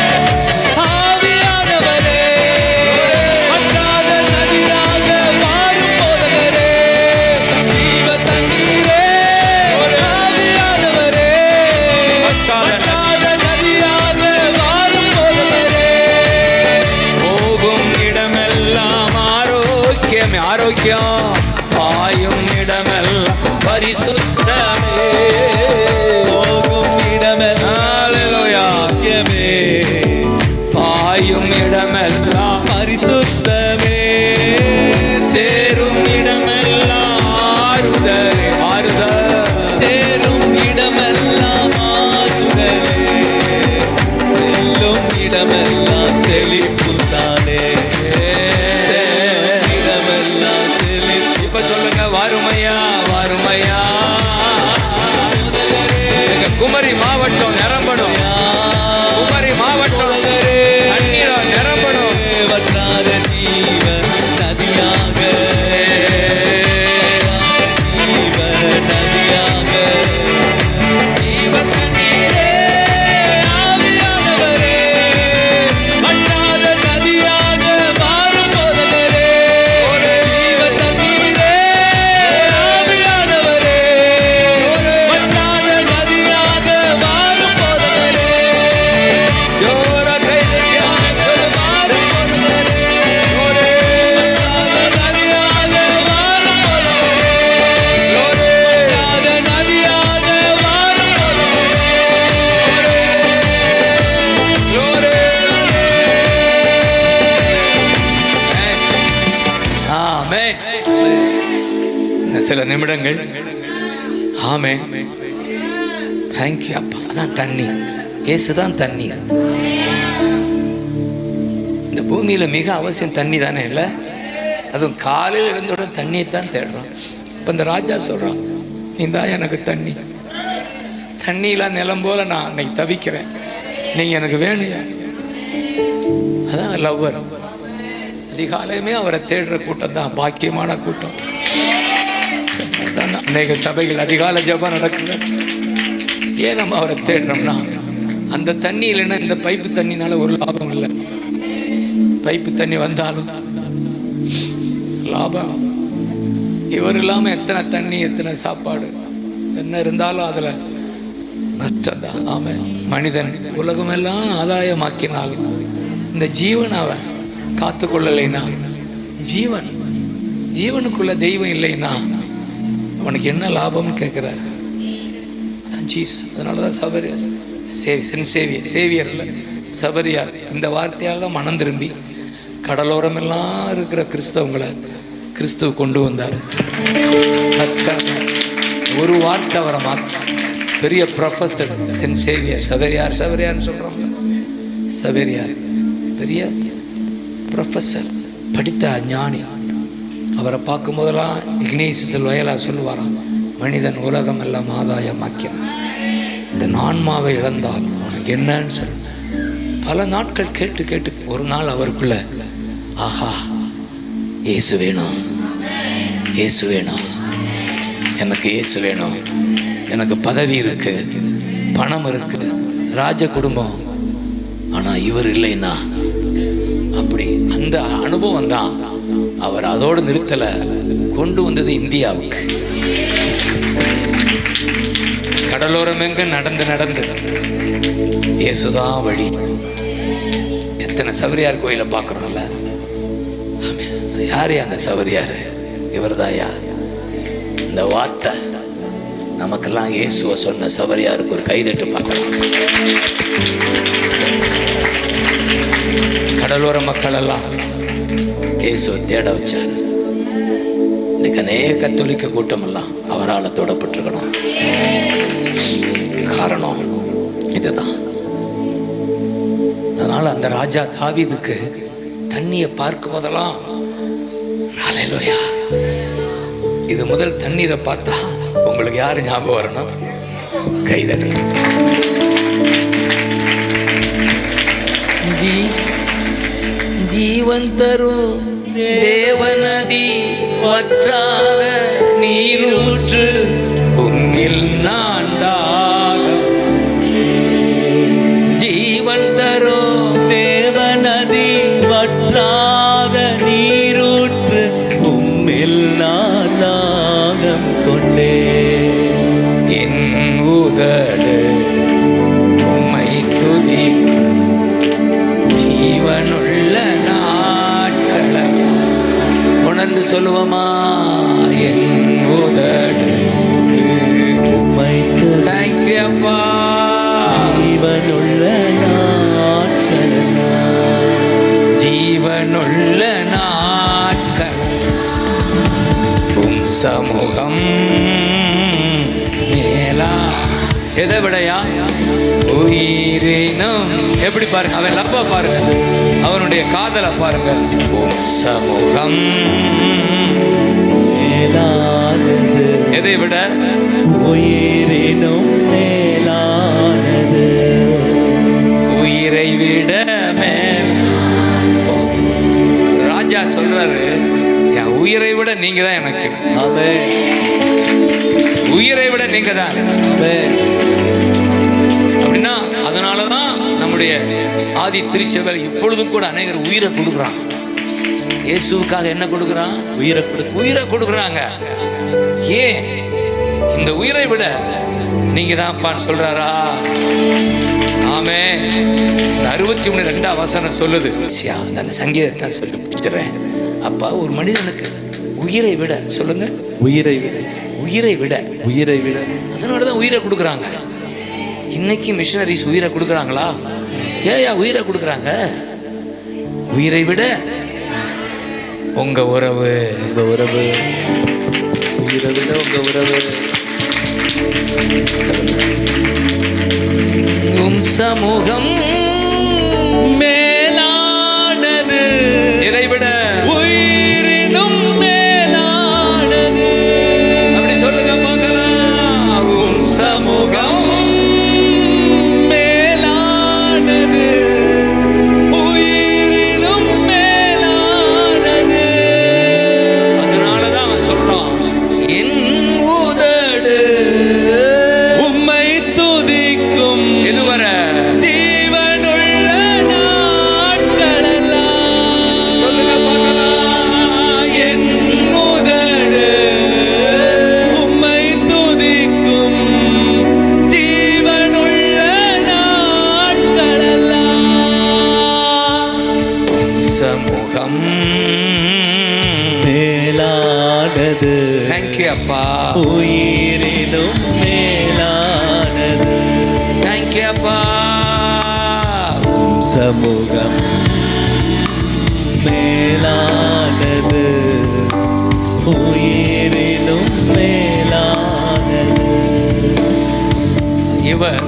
ஆவியானவரே வற்றாத நதியாக வாரும் போதகரே. ஜீவ தண்ணீரே ஆவியானவரே வற்றாத நதியாக வாரும் போதகரே. போகும் இடமெல்லாம் ஆரோக்கியமே, ஆரோக்கியம். பாயும் இடமெல்லாம் பரிசுத்தமே, போகும் இடமெல்லாம் ஆக்கியமே. பாயும் இடமெல்லாம் பரிசுத்தமே, சேரும் இடமெல்லாம் ஆறுதலே, ஆறுதல். சேரும் இடமெல்லாம் ஆறுதலே, செல்லும் இடமெல்லாம் செழிப்புதானே. இடமெல்லாம் செழிப்பு. இப்ப சொல்லுங்க. வறுமையா வறுமையா. எங்க குமரி மாவட்டம் நிரம்பணும். குமரி மாவட்டம் தண்ணீரா நிரம்பணும். வற்றாத ஜீவ நதியாக, ஜீவ நதியாக. ஜீவ தண்ணீரே ஆவியானவரே வற்றாத நதியாக மாறும் போதகரே. ஜீவ தண்ணீரே ஆவியானவரே வற்றாத நதியாக மாறும் போதகரே. ஜோர கைதட்டி ஆமென் சொல்லு. மாறும் போதகரே. வற்றாத நதியாக மாறும் போதகரே. வற்றாத நதியாக மாறும் போதகரே. ஆமென். இன்னும் சில நிமிடங்கள். ஆமென். தேங்க்யூ அப்பா. அதான் தண்ணி. இயேசுதான் தண்ணீர். இந்த பூமியில மிக அவசியம் தண்ணி தானே இல்லை? அதுவும் காலையில் இருந்தோட தண்ணியை தான் தேடுறோம். இப்போ இந்த ராஜா சொல்றான், நீ தான் எனக்கு தண்ணி. தண்ணியெல்லாம் நிலம் போல நான் அன்னைக்கு தவிக்கிறேன், நீங்க எனக்கு வேணும். அதான் லவ்வர். அதிகாலையுமே அவரை தேடுற கூட்டம் தான் பாக்கியமான கூட்டம். அநேக சபைகள் அதிகாலை ஜெபம் நடக்குது. ஏன் நம்ம அவரை தேடுறோம்னா, அந்த தண்ணி இல்லைன்னா இந்த பைப்பு தண்ணினால ஒரு லாபம் இல்லை. பைப்பு தண்ணி வந்தாலும் லாபம். இவர் இல்லாமல் எத்தனை தண்ணி, எத்தனை சாப்பாடு என்ன இருந்தாலும் அதில் நஷ்டம் தான். ஆமாம், மனிதன் உலகமெல்லாம் ஆதாயமாக்கினாலும் இந்த ஜீவன் அவன் காத்து கொள்ளலைன்னா, ஜீவனுக்குள்ள தெய்வம் இல்லைன்னா அவனுக்கு என்ன லாபம்னு கேட்குறாரு. அதனால தான் சேவியர் இல்லை, சபரியார் இந்த வார்த்தையால் தான் மனம் திரும்பி கடலோரமெல்லாம் இருக்கிற கிறிஸ்தவங்களை கிறிஸ்துவ கொண்டு வந்தார். ஒரு வார்த்தை அவரை மாற்ற பெரிய ப்ரொஃபஸர் சென்ட் சேவியர். சபரியார்னு சொல்கிறோம்ல, சபரியார் பெரிய ப்ரொஃபஸர், படித்த ஞானி. அவரை பார்க்கும் போதெல்லாம் இக்னேசியஸ் வயலா சொல்லுவாராம், மனிதன் உலகம் எல்லாம் ஆதாயமாக்கினான், இந்த ஆன்மாவை இழந்தால் அவனுக்கு என்னன்னு சொல்லி பல நாட்கள் கேட்டு கேட்டு ஒரு நாள் அவருக்குள்ள, ஆஹா இயேசு வேணும், இயேசு வேணும், எனக்கு இயேசு வேணும், எனக்கு பதவி இருக்கு, பணம் இருக்கு, ராஜ குடும்பம், ஆனா இவர் இல்லைன்னா அப்படி. அந்த அனுபவம் தான் அவர் அதோடு நிறுத்தல, கொண்டு வந்தது இந்தியாவுக்கு. கடலோரம் எங்க நடந்து நடந்து இயேசுதான் வழி. எத்தனை சபரியார் கோயிலை பார்க்குறோம்ல, யாரு அந்த சபரியார்? இவர்தாயா. இந்த வார்த்தை நமக்கெல்லாம் இயேசுவை சொன்ன சபரியாருக்கு ஒரு கைதட்டு பார்க்கலாம். கடலோர மக்கள் எல்லாம் இயேசுவை தேட வச்சார். இன்னைக்கு அநேக கத்தோலிக்க கூட்டம் எல்லாம் அவரால் தொடப்பட்டிருக்கணும். காரணம் இதுதான். அதனால அந்த ராஜா தாவீதுக்கு தண்ணியை பார்க்கும் போதெல்லாம் ஹல்லேலூயா. இது முதல் தண்ணீரை பார்த்தா உங்களுக்கு யாரு ஞாபகம் வரணும்? கைதட்டு. ஜீவன் தரும் தேவநதி வற்றாத நீரூற்று உம்மில் நான் தாகம். ஜீவன் தரும் தேவநதி வற்றாத நீரூற்று உம்மில் நான் தாகம் கொண்டே. என் உதடு உம்மை துதிக்கும் ஜீவனுள்ள நாட்களெல்லாம். உணர்ந்து சொல்லுவோமா? என் உதடு உம்மை தேங்க்யூ அப்பா. ஜீவனுள்ள நாட்களெல்லாம், ஜீவனுள்ள நாட்கள் உம் சமூகம் மேலா. எதை விடையா? உயிரினும். எப்படி பாருங்க, அவன் லப்ப பாருங்க, அவனுடைய காதலை பாருங்க. உம் சமூகம் மேலானது. எதை விட? உயிரினும் மேலானது. உயிரை விட மேல். ராஜா சொல்றாரு, என் உயிரை விட நீங்க தான் எனக்கு. ஆமென். உயிரை விட நீங்க தான். ஆமென். அப்படின்னா அதனாலதான் நம்முடைய ஆதி திருச்சபையில் இப்பொழுதும் கூட அநேகர் உயிரை கொடுக்குறான். இயேசுவுக்காக என்ன கொடுக்குறான்? உயிரை கொடுக்குறாங்க. ஏன்? இந்த உயிரை விட நீங்க தான்ப்பான்னு சொல்றாரா? ஆமே. 63 வசனம் சொல்லுது. அந்த சங்கீதத்தை சொல்லி பிடிச்சிடுறேன். அப்பா, ஒரு மனிதனுக்கு உயிரை விட, சொல்லுங்க, உயிரை விட, உயிரை விட, உயிரை விட. அதனாலதான் உயிரை கொடுக்குறாங்க. இன்னைக்கு மிஷனரிஸ் உயிரை கொடுக்குறாங்களா? ஏயா உயிரை கொடுக்குறாங்க? உயிரை விட உங்க உறவு. உங்க உறவு. உயிரை விட உங்க உறவு. உம் சமூகம் மேலானது, இதைவிட உயிரினும் மேலானது. அப்படி சொல்லுங்க பார்க்கலாம். உம் சமூகம் மேலானது, உயிரினும் மேலானது. அதனாலதான் அவன் சொல்றான், என் உதடு உம்மை துதிக்கும் எதுவரை ஜீவனுள்ள நாட்களெல்லாம். சொல்லுங்க பார்க்கலாம். என் உதடு உம்மை துதிக்கும் ஜீவனுள்ள நாட்களெல்லாம். சமூகம் மேலானது, தேங்க்யூ அப்பா, உயிரினும் மேலானது, தேங்க்யூ அப்பா. சமூகம் மேலானது, உயிரினும் மேலானது. இவர்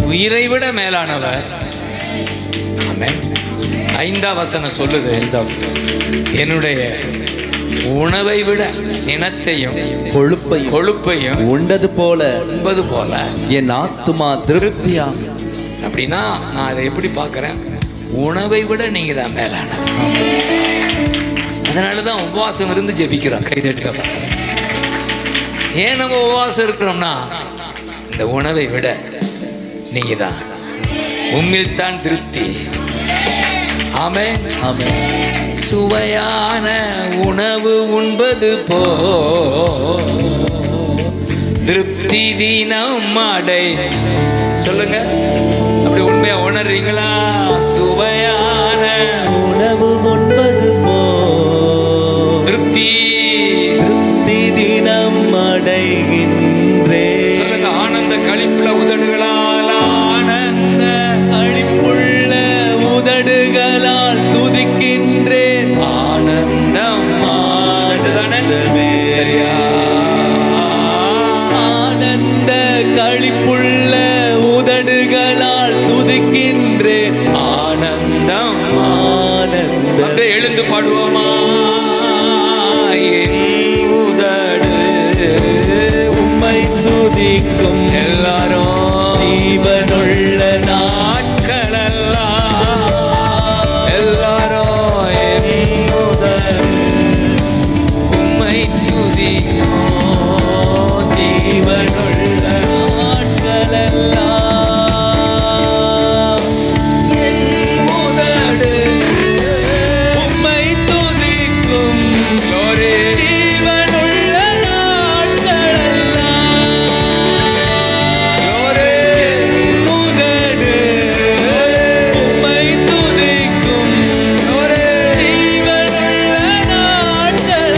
உயிரை விட மேலானவர். ஆமென். 5ஆம் வசனம் சொல்லுது, என்னுடைய உணவை விட இனத்தையும் கொழுப்பையும் கொழுப்பையும் உண்டது போல உண்பது போல என் ஆத்துமா திருப்தியா. அப்படின்னா நான் அதை எப்படி பார்க்கிறேன், உணவை விட நீங்க தான் மேலான. அதனாலதான் உபவாசம் இருந்து ஜெபிக்கிறோம். கைதட்டுக. ஏன் நம்ம உபவாசம் இருக்கிறோம்னா, இந்த உணவை விட நீங்க தான், உண்மையில் தான் திருப்தி. ஆமென். ஆமென். சுவையான உணவு உண்பது போ திருப்தி தினம் அடை. சொல்லுங்க, அப்படி உண்மையா உணர்றீங்களா? சுவையான உணவு உண்பது போ திருப்தி திருப்தி தினம் அடைகின்றே. சொல்லுங்க, ஆனந்த களிப்புள்ள உதடுகளால் ஆனந்த அழிப்புள்ள உதடுகளால் துதிக்கின்றேன். ஆனந்தம் ஆனந்தமே. சரியா? ஆனந்த களிப்புள்ள உதடுகளால் துதிக்கின்றேன். ஆனந்தம் ஆனந்த அப்படியே எழுந்து பாடுவோமா? என் உதடு உம்மை துதிக்கும் எல்லாரும் ஜீவனுள்ள நாட்களெல்லாம் எல்லாரும் என் உதடு உம்மை துதிக்கும் ஜீவனுள்ள நாட்களெல்லாம் என் உதடு உம்மை துதிக்கும் glory. ஜீவனுள்ள நாட்களெல்லாம். glory. உதடு உம்மை துதிக்கும் glory. ஜீவனுள்ள நாட்களெல்லாம்.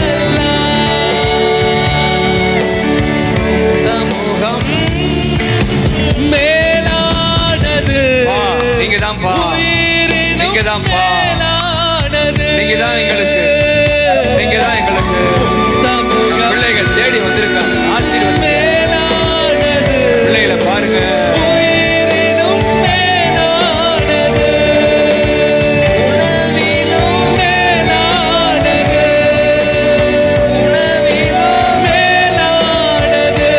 சமூகம் மேலானது, நீங்க தான்ப்பா, உயிரினும் நீங்க தான்ப்பா, மேலானது. நீங்க தான் எங்களுக்கு, நீங்க தான் எங்களுக்கு. சமூகம் பிள்ளைகள் தேடி வந்திருக்காங்க, ஆசீர்வாதம். மேலானது, பிள்ளைகளை பாருங்க. உயிரினும் மேலானது. உணவினும் மேலானது. உணவினும் மேலானது.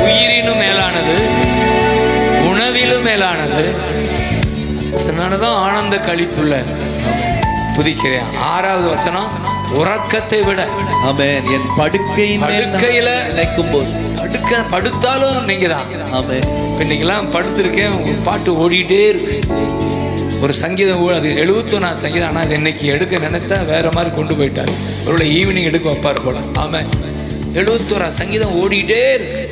உயிரினும் மேலானது, உணவிலும் மேலானது. அதனாலதான் ஆனந்த களிப்புள்ள துதிக்கிறேன். 6வது வசனம், உறக்கத்தை விட. ஆமென். என் படுக்கையின் மேல் படுக்கையில நினைக்கும் போது படுத்தாலும் நீங்க தான். ஆமென். இன்னைக்கெல்லாம் படுத்திருக்கேன், ஒரு பாட்டு ஓடிட்டே இருக்கு. ஒரு சங்கீதம் அது 71 சங்கீதம். ஆனால் அது இன்னைக்கு எடுக்க நினைத்தா வேற மாதிரி கொண்டு போயிட்டார். ஒருவேளை ஈவினிங் எடுக்க வைப்பார் போல. ஆமாம், 71 சங்கீதம் ஓடிட்டே இருக்கு.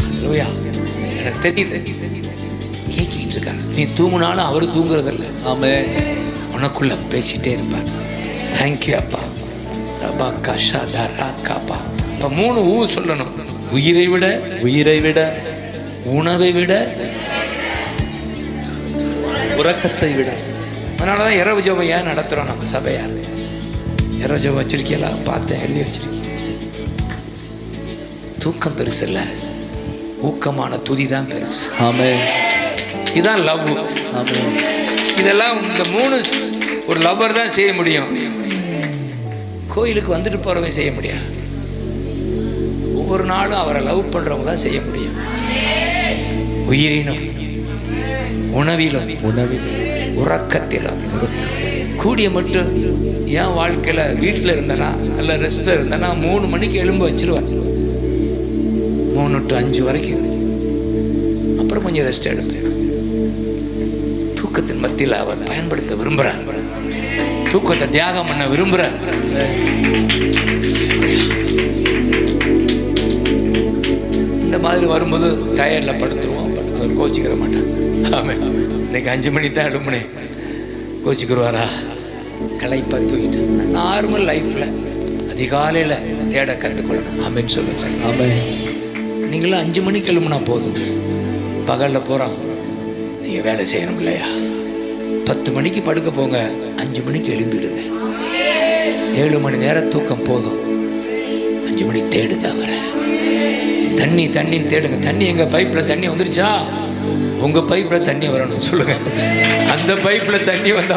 அல்லேலூயா. எனக்கு தெரியுது, கேட்கிட்டு இருக்காரு. நீ தூங்குனாலும் அவர் தூங்குறதில்ல. ஆமென். உனக்குள்ள பேசிட்டே இருப்பார். தேங்க்யூ அப்பா. ரபா கஷா தரா காப்பா. இப்போ 3 ஊ சொல்லணும். உயிரை விட, உயிரை விட, உணவை விட, உறக்கத்தை விட. அதனால தான் இரவு ஜெபம் ஏன் நடத்துகிறோம் நம்ம சபையார். இரவு ஜெபம் வச்சிருக்கீங்களா? பார்த்தேன், எழுதி வச்சிருக்கீங்க. தூக்கம் பெருசு இல்லை, ஊக்கமான துதி தான் பெருசு. ஆமென். இதுதான் லவ். ஆமென். இதெல்லாம் இந்த 3 ஒரு லவ்வர் தான் செய்ய முடியும். கோயிலுக்கு வந்துட்டு போறவன் செய்ய முடியாது. ஒவ்வொரு நாளும் அவரை லவ் பண்றவங்க தான் செய்ய முடியும். உயிரினும் உணவிலும் உறக்கத்திலும் கூடிய மட்டும் என் வாழ்க்கையில் வீட்டில் இருந்தனா நல்ல ரெஸ்ட்டில் இருந்தனா 3 மணிக்கு எலும்பு வச்சிருவேன். 3 to 5 வரைக்கும். அப்புறம் கொஞ்சம் ரெஸ்ட் எடுப்பேன். தூக்கத்தின் மத்தியில் அவர் பயன்படுத்த விரும்புகிறார். தூக்கத்தை தியாகம் பண்ண விரும்புகிறார். இந்த மாதிரி வரும்போது டயர்டில் படுத்துருவோம். அவர் கோச்சிக்கிற மாட்டான். ஆமாம், இன்னைக்கு 5 மணி தான் எழும்புனேன், கோச்சிக்கிடுவாரா? களைப்பா தூங்கிட்டு நார்மல் லைஃப்பில் அதிகாலையில் தேட கற்றுக்கொள்ளணும். ஆமென்னு சொல்லுங்க. ஆமென். நீங்களும் 5 மணிக்கு எழும்புனா போதும். பகலில் போகிறோம், நீங்கள் வேலை செய்யணும் இல்லையா? 10 மணிக்கு படுக்க போங்க, 5 மணிக்கு எழும்பிடுங்க. 7 மணி நேரம் தூக்கம் போதும். 5 மணி தேடுங்க அவரை. தண்ணின்னு தேடுங்க. தண்ணி எங்கள் பைப்பில் தண்ணி வந்துருச்சா? உங்கள் பைப்பில் தண்ணி வரணும் சொல்லுங்க. அந்த பைப்பில் தண்ணி வந்தா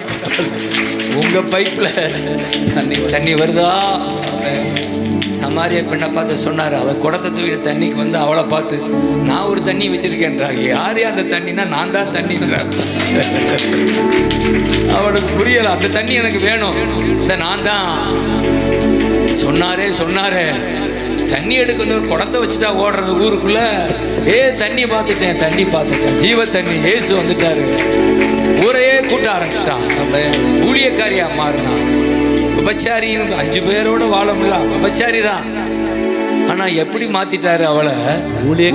உங்கள் பைப்பில் தண்ணி வருதா? சமாரிய பெண்ணை பார்த்து சொன்னார், அவள் குடத்தை தூக்கிட்டு தண்ணிக்கு வந்து அவளை பார்த்து நான் ஒரு தண்ணி வச்சிருக்கேன்றாங்க. யாரே அந்த தண்ணினா நான் தான் தண்ணின்றார். அவளுக்கு புரியலை, அந்த தண்ணி எனக்கு வேணும், இந்த நான் தான் சொன்னாரே. தண்ணி எடுக்கணும் குடத்தை வச்சுட்டா ஓடுறது ஊருக்குள்ள. தண்ணி பார்த்துட்டேன், ஜீவ தண்ணி ஏசு வந்துட்டாரு. ஊரையே கூட்ட ஆரம்பிச்சிட்டான். ஊழியக்காரியா மாறினான். விபச்சாரின்னு 5 பேரோட வாழ முடியல, விபச்சாரி தான். ஆனா எப்படி மாத்திட்டாரு அவளை?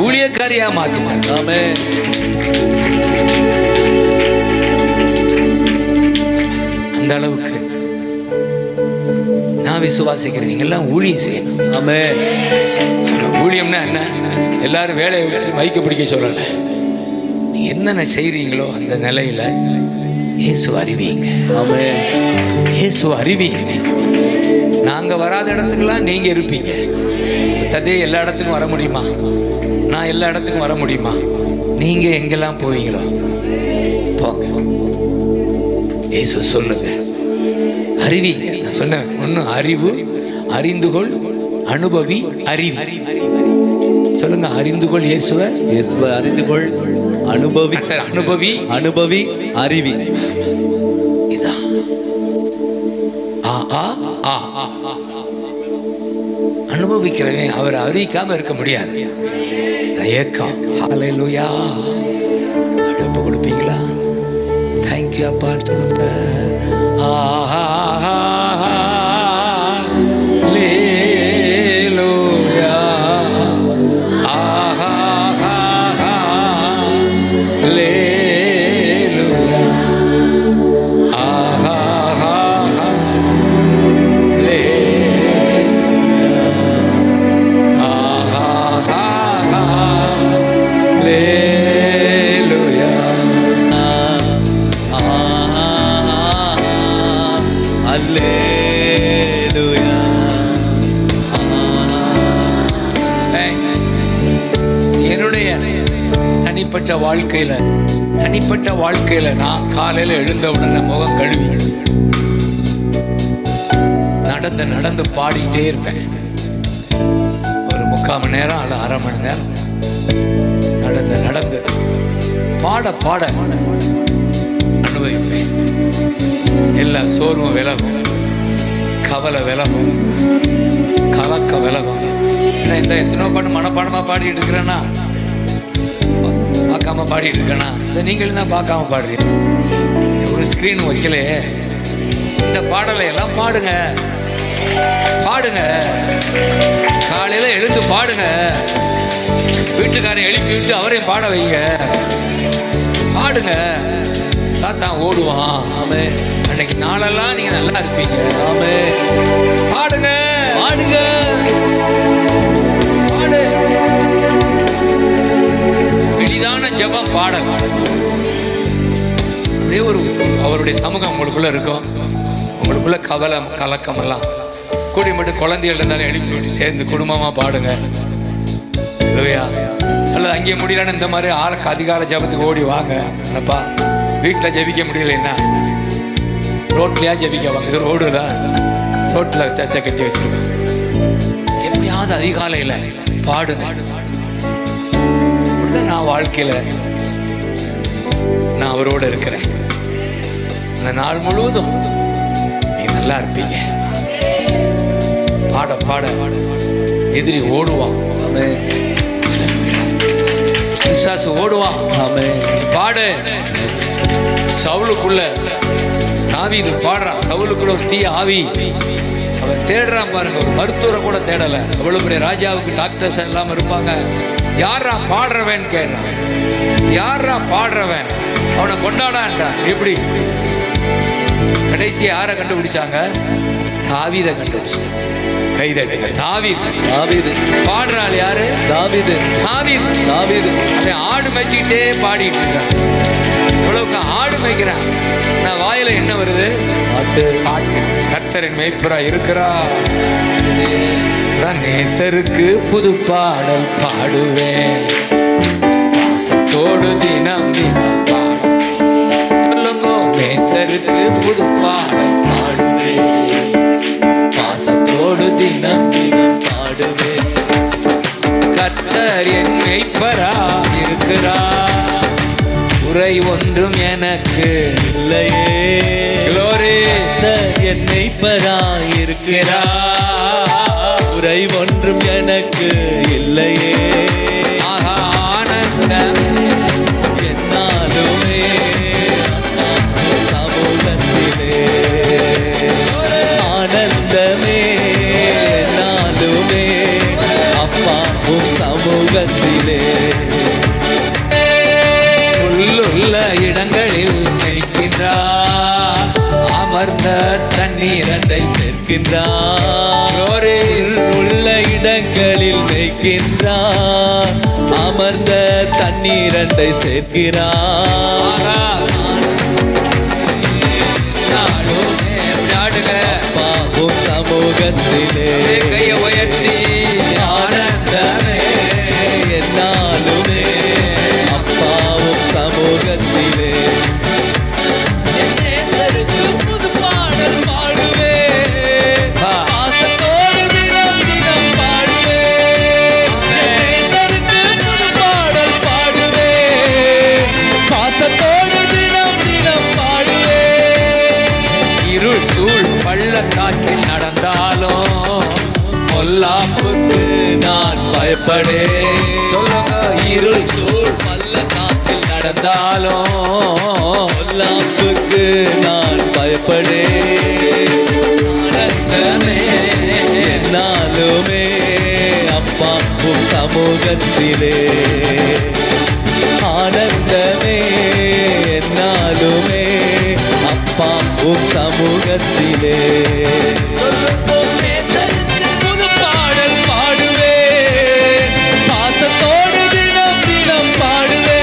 ஊழியக்காரியா மாத்திட்டாரு. அந்த அளவுக்கு நான் விசுவாசிக்கிறேன். நீங்க எல்லாம் ஊழியம் செய்யணும். ஆமென். ஊழியம்னா என்ன? எல்லாரும் வேலையை விட்டு மைக்க பிடிக்க சொல்லலை. நீங்க என்னென்ன செய்றீங்களோ அந்த நிலையில இயேசு அறிவிங்க. ஆமென். இயேசு அறிவிங்க. நாங்க வராத இடத்துக்கெல்லாம் நீங்க இருப்பீங்க. ததே எல்லா இடத்துக்கும் வர முடியுமா? நான் எல்லா இடத்துக்கும் வர முடியுமா? நீங்க எங்கெல்லாம் போவீங்களோ போங்க. இயேசு சொல்லுங்க, அறிவிங்க. நான் சொன்னேன், ஒன்று அறிவு, அறிந்துகொள், அனுபவி, அறிவி. சொல்லுங்க, அறிந்துகொள் இயேசுவை, அறிந்துகொள், அனுபவி, அனுபவி, அறிவி. இதான் அனுபவிக்கிறவன் அவரை அறிவிக்காம இருக்க முடியாது. ஏக்கம். ஹல்லேலூயா. அடுப்பு கொடுப்பீங்களா? தேங்க்யூ அப்பா சொல்லுங்க. தனிப்பட்ட வாழ்க்கையில நான் காலையில எழுந்த உடனே முகம் கழுவி நடந்து பாடிட்டே இருப்பேன். ஒரு 3/4 மணி நேரம் அல்ல 1/2 மணி நேரம் நடந்து பாட அனுபவிப்பேன். எல்லா சோர்வும் விலகும், கவலை விலகும், கலக்க விலகும். ஏன்னா இந்த எத்தனோ பாட்டு மனப்பாடமா பாடிட்டு இருக்கிறேன்னா, பார்க்காம பாடிட்டு இருக்கேனா? இதை நீங்களும் தான் பார்க்காம பாடுறீங்க. ஒரு ஸ்கிரீன் வைக்கலே. இந்த பாடலை எல்லாம் பாடுங்க. காலையில எழுந்து பாடுங்க. வீட்டுக்காரன் எழுப்பி விட்டு அவரையும் பாட வைங்க. பாடுங்க. சாத்தான் ஓடுவான். ஆமென். அன்னைக்கு நாளெல்லாம் நீங்க நல்லா இருப்பீங்க. ஆமென். பாடுங்க. எளிதான ஜெபம் பாடல். அப்படியே அவருடைய சமூகம் உங்களுக்குள்ள இருக்கும். உங்களுக்குள்ள கவலை கலக்கம் எல்லாம் கூடி மட்டும் குழந்தைகள் இருந்தாலும் எழுப்பி விட்டு சேர்ந்து குடும்பமா பாடுங்க. அல்லது அங்கே முடியலன்னு இந்த மாதிரி ஆளுக்கு அதிகால ஜபத்துக்கு ஓடி வாங்க. என்னப்பா வீட்டில் ஜபிக்க முடியலைன்னா ரோட்லையா ஜபிக்க வாங்க. இது ரோடு தான், ரோட்டில் சர்ச்சை கட்டி வச்சிருக்கோம். எப்படியாவது அதிகாலையில் பாடுங்க. நான் வாழ்க்கையில் நான் அவரோடு இருக்கிறேன். இந்த நாள் முழுவதும் நீ நல்லா இருப்பீங்க. பாட பாட எதிரி ஓடுவான், பிசாசு ஓடுவான். பாடு. சவுலுக்குள்ள தாவீது பாடுறான். சவுலுக்குள்ள ஒரு தீய ஆவி, அவன் தேடுறான் பாருங்க. ஒரு மருத்துவரை கூட தேடல. அவ்வளவு பெரிய ராஜாவுக்கு டாக்டர்ஸ் எல்லாம் இருப்பாங்க. யாரா பாடுறவன் கேட்டான். யாரா பாடுறவன், அவனை கொண்டாடான்டா. எப்படி கடைசி யாரை கண்டுபிடிச்சாங்க? தாவீதை கண்டுபிடிச்சாங்க. கைதட்டுங்க. தாவீது பாடுறாள். யாரு? தாவீது. அவன் ஆடு மேய்ச்சிக்கிட்டே பாடிட்டு இருக்கான். இவ்வளவுக்கு ஆடு மேய்க்கிறான். நான் வாயில என்ன வருது? பாட்டு. கர்த்தரின் மேய்ப்பரா இருக்கிறா. நேசருக்கு புது பாடல் பாடுவேன். பாசத்தோடு தினம் தினம் பாடு. சொல்லுங்க. நேசருக்கு புது பாடல் பாடுவேன். பாசத்தோடு தினம் தினம் பாடுவேன். கர்த்தர் என் மேய்ப்பரா இருக்கிறார். குறை ஒன்றும் எனக்கு இல்லையே. க்ளோரி. கர்த்தர் என் மேய்ப்பரா இருக்கிறார். குறை ஒன்றும் எனக்கு இல்லையே. ஆனந்தம் என்னாலுமே சமூகத்திலே. ஆனந்தமே என்னாலுமே அப்பாவும் சமூகத்திலே. உள்ளுள்ள இடங்களில் நிற்கின்றார். அமர்ந்த தண்ணீரண்டை சேர்க்கின்றார். உள்ள இடங்களில் வைக்கின்றார். அமர்ந்த தண்ணீரண்டை சேர்க்கிறார். பாவும் சமூகத்திலே கையை உயர்த்தி ஆனந்தமே என்னாலுமே அப்பாவும் சமூகத்திலே. புது பாடல் பாடுவே. பாசத்தோடு தினம் தினம் பாடுவே. புது பாடல் பாடுவே. பாசத்தோடு தினம் தினம் பாடுவே. இருள் சூழ் பள்ளத்தாக்கில் நடந்தாலும் பொல்லாப்புக்கு நான் பயப்படே. சொல்லுங்க. இருள் சூழ் பள்ளத்தாக்கில் நடந்தாலும் பொல்லாப்புக்கு நான் பயப்படே. என்னாலுமே அப்பாவும் சமூகத்திலே. ஆனந்தமே என்னாலுமே அப்பாவும் சமூகத்திலே. புது பாடல் பாடுவே. பாசத்தோடு தினம் தினம் பாடுவே.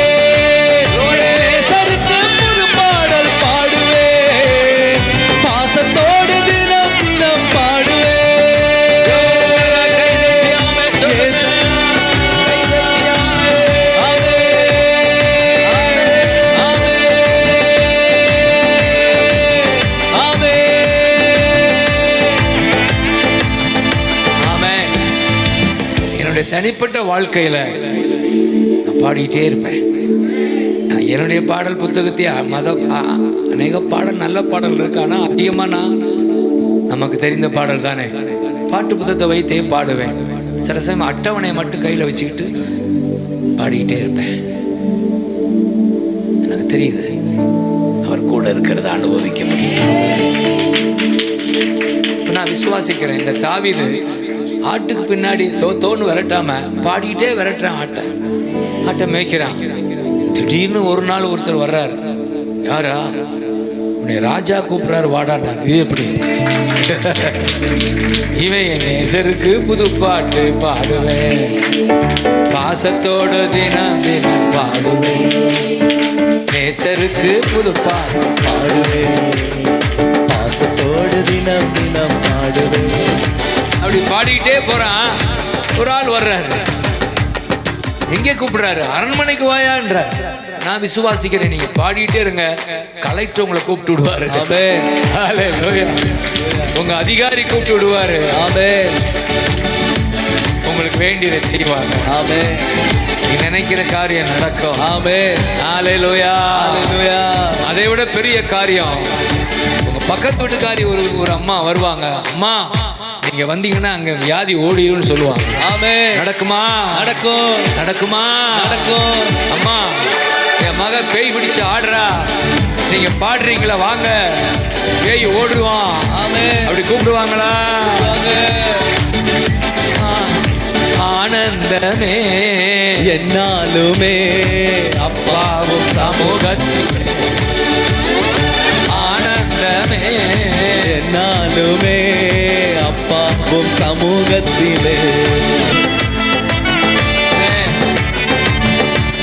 புது பாடல் பாடுவே. பாசத்தோடு தினம் தினம் பாடுவே. தனிப்பட்ட வாழ்க்கையில நான் பாடிட்டே இருப்பேன். என்னுடைய பாடல் புத்தகத்தையே அநேக பாடல் நல்ல பாடல் இருக்கு. ஆனா அதிகமா நான் நமக்கு தெரிந்த பாடல் தானே. பாட்டு புத்தகத்தை வைத்தே பாடுவேன். சில சமயம் அட்டவணையை மட்டும் கையில வச்சுக்கிட்டு பாடிக்கிட்டே இருப்பேன். எனக்கு தெரியுது அவர் கூட இருக்கிறத அனுபவிக்க முடியும். நான் விசுவாசிக்கிறேன். இந்த தாவீது ஆட்டுக்கு பின்னாடி தோன்னு விரட்டாம பாடிக்கிட்டே விரட்டுறான். ஆட்டை மேய்க்கிறான். திடீர்னு ஒரு நாள் ஒருத்தர் வர்றாரு. யாரா? உன்னை ராஜா கூப்பிடுறாரு, வாடாண்டா. இது எப்படி? இவன் என் நேசருக்கு புது பாட்டு பாடுவேன். பாசத்தோடு தினம் தினம் பாடுவேன். நேசருக்கு புது பாட்டு பாடுவேன். பாசத்தோடு தினம் தினம் பாடுவேன். அப்படி பாடிக்கிட்டே போறான். ஒரு ஆள் வர்றாரு. எங்கே கூப்பிடுறாரு? அரண்மனைக்கு வாயான்ற. நான் விசுவாசிக்கிறேன், நீங்க பாடிட்டே இருங்க, கலெக்டர் உங்களை கூப்பிட்டு விடுவாரு. ஆமென். ஹல்லேலூயா. உங்க அதிகாரி கூப்பிட்டு விடுவாரு. ஆமென். உங்களுக்கு வேண்டியதை செய்வாங்க. ஆமென். நீ நினைக்கிற காரியம் நடக்கும். ஆமென். ஹல்லேலூயா. ஹல்லேலூயா. அதை விட பெரிய காரியம், உங்க பக்கத்து வீட்டுக்காரி ஒரு அம்மா வருவாங்க. அம்மா நீங்க வந்தீங்கன்னா அங்க வியாதி ஓடிடும்னு சொல்லுவாங்க. ஆமென். நடக்குமா? நடக்கும். நடக்குமா? நடக்கும். அம்மா என் மக பேய் பிடிச்சு ஆடுறா, நீங்க பாடுறீங்களா, வாங்க பேய் ஓடுவான். ஆமென். அப்படி கூப்பிடுவாங்களா? ஆனந்தமே என்னாலுமே அப்பாவும் சமூகத்தில், ஆனந்தமே என்னாலுமே அப்பாவும் சமூகத்திலே.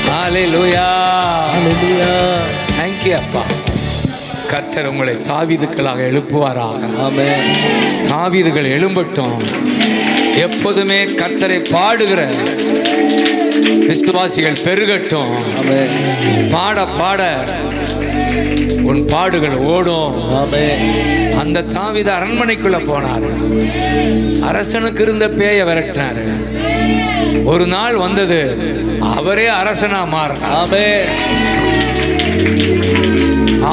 ஹல்லேலூயா. ஹல்லேலூயா. Thank you அப்பா. கர்த்தர் உங்களை தாவீதுக்களாக எழுப்புவாராக. ஆமென். தாவீதுகள் எழும்பட்டும். எப்போதுமே கர்த்தரை பாடுகிற விசுவாசிகள் பெருகட்டும். ஆமென். பாட பாட உன் பாடுகள் ஓடும். ஆமென். அந்த தாவீது அரண்மனைக்குள்ள போனாரு. அரசனுக்கு இருந்த பேயை விரட்டினாரு. ஒரு நாள் வந்தது, அவரே அரசனா மாறினார். ஆமென்.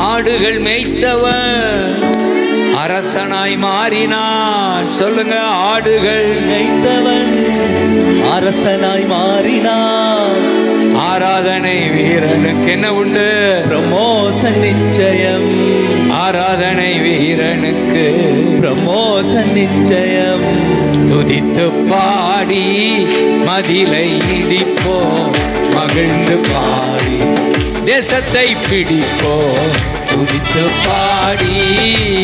ஆடுகள் மேய்த்தவன் அரசனாய் மாறினான். சொல்லுங்க, ஆடுகள் மேய்த்தவன் அரசனாய் மாறினான். ஆராதனை வீரனுக்கு என்ன உண்டு? பிரமோசன் நிச்சயம். ஆராதனை வீரனுக்கு பிரமோசன் நிச்சயம். துதித்து பாடி மதிலை இடிப்போம், மகிழ்ந்து பாடி தேசத்தை பிடிப்போம். துதித்து பாடி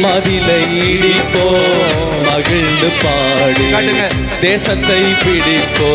மதிலை இடிப்போ, மகிழ்ந்து பாடி காட்டுங்க. தேசத்தை பிடிப்போ.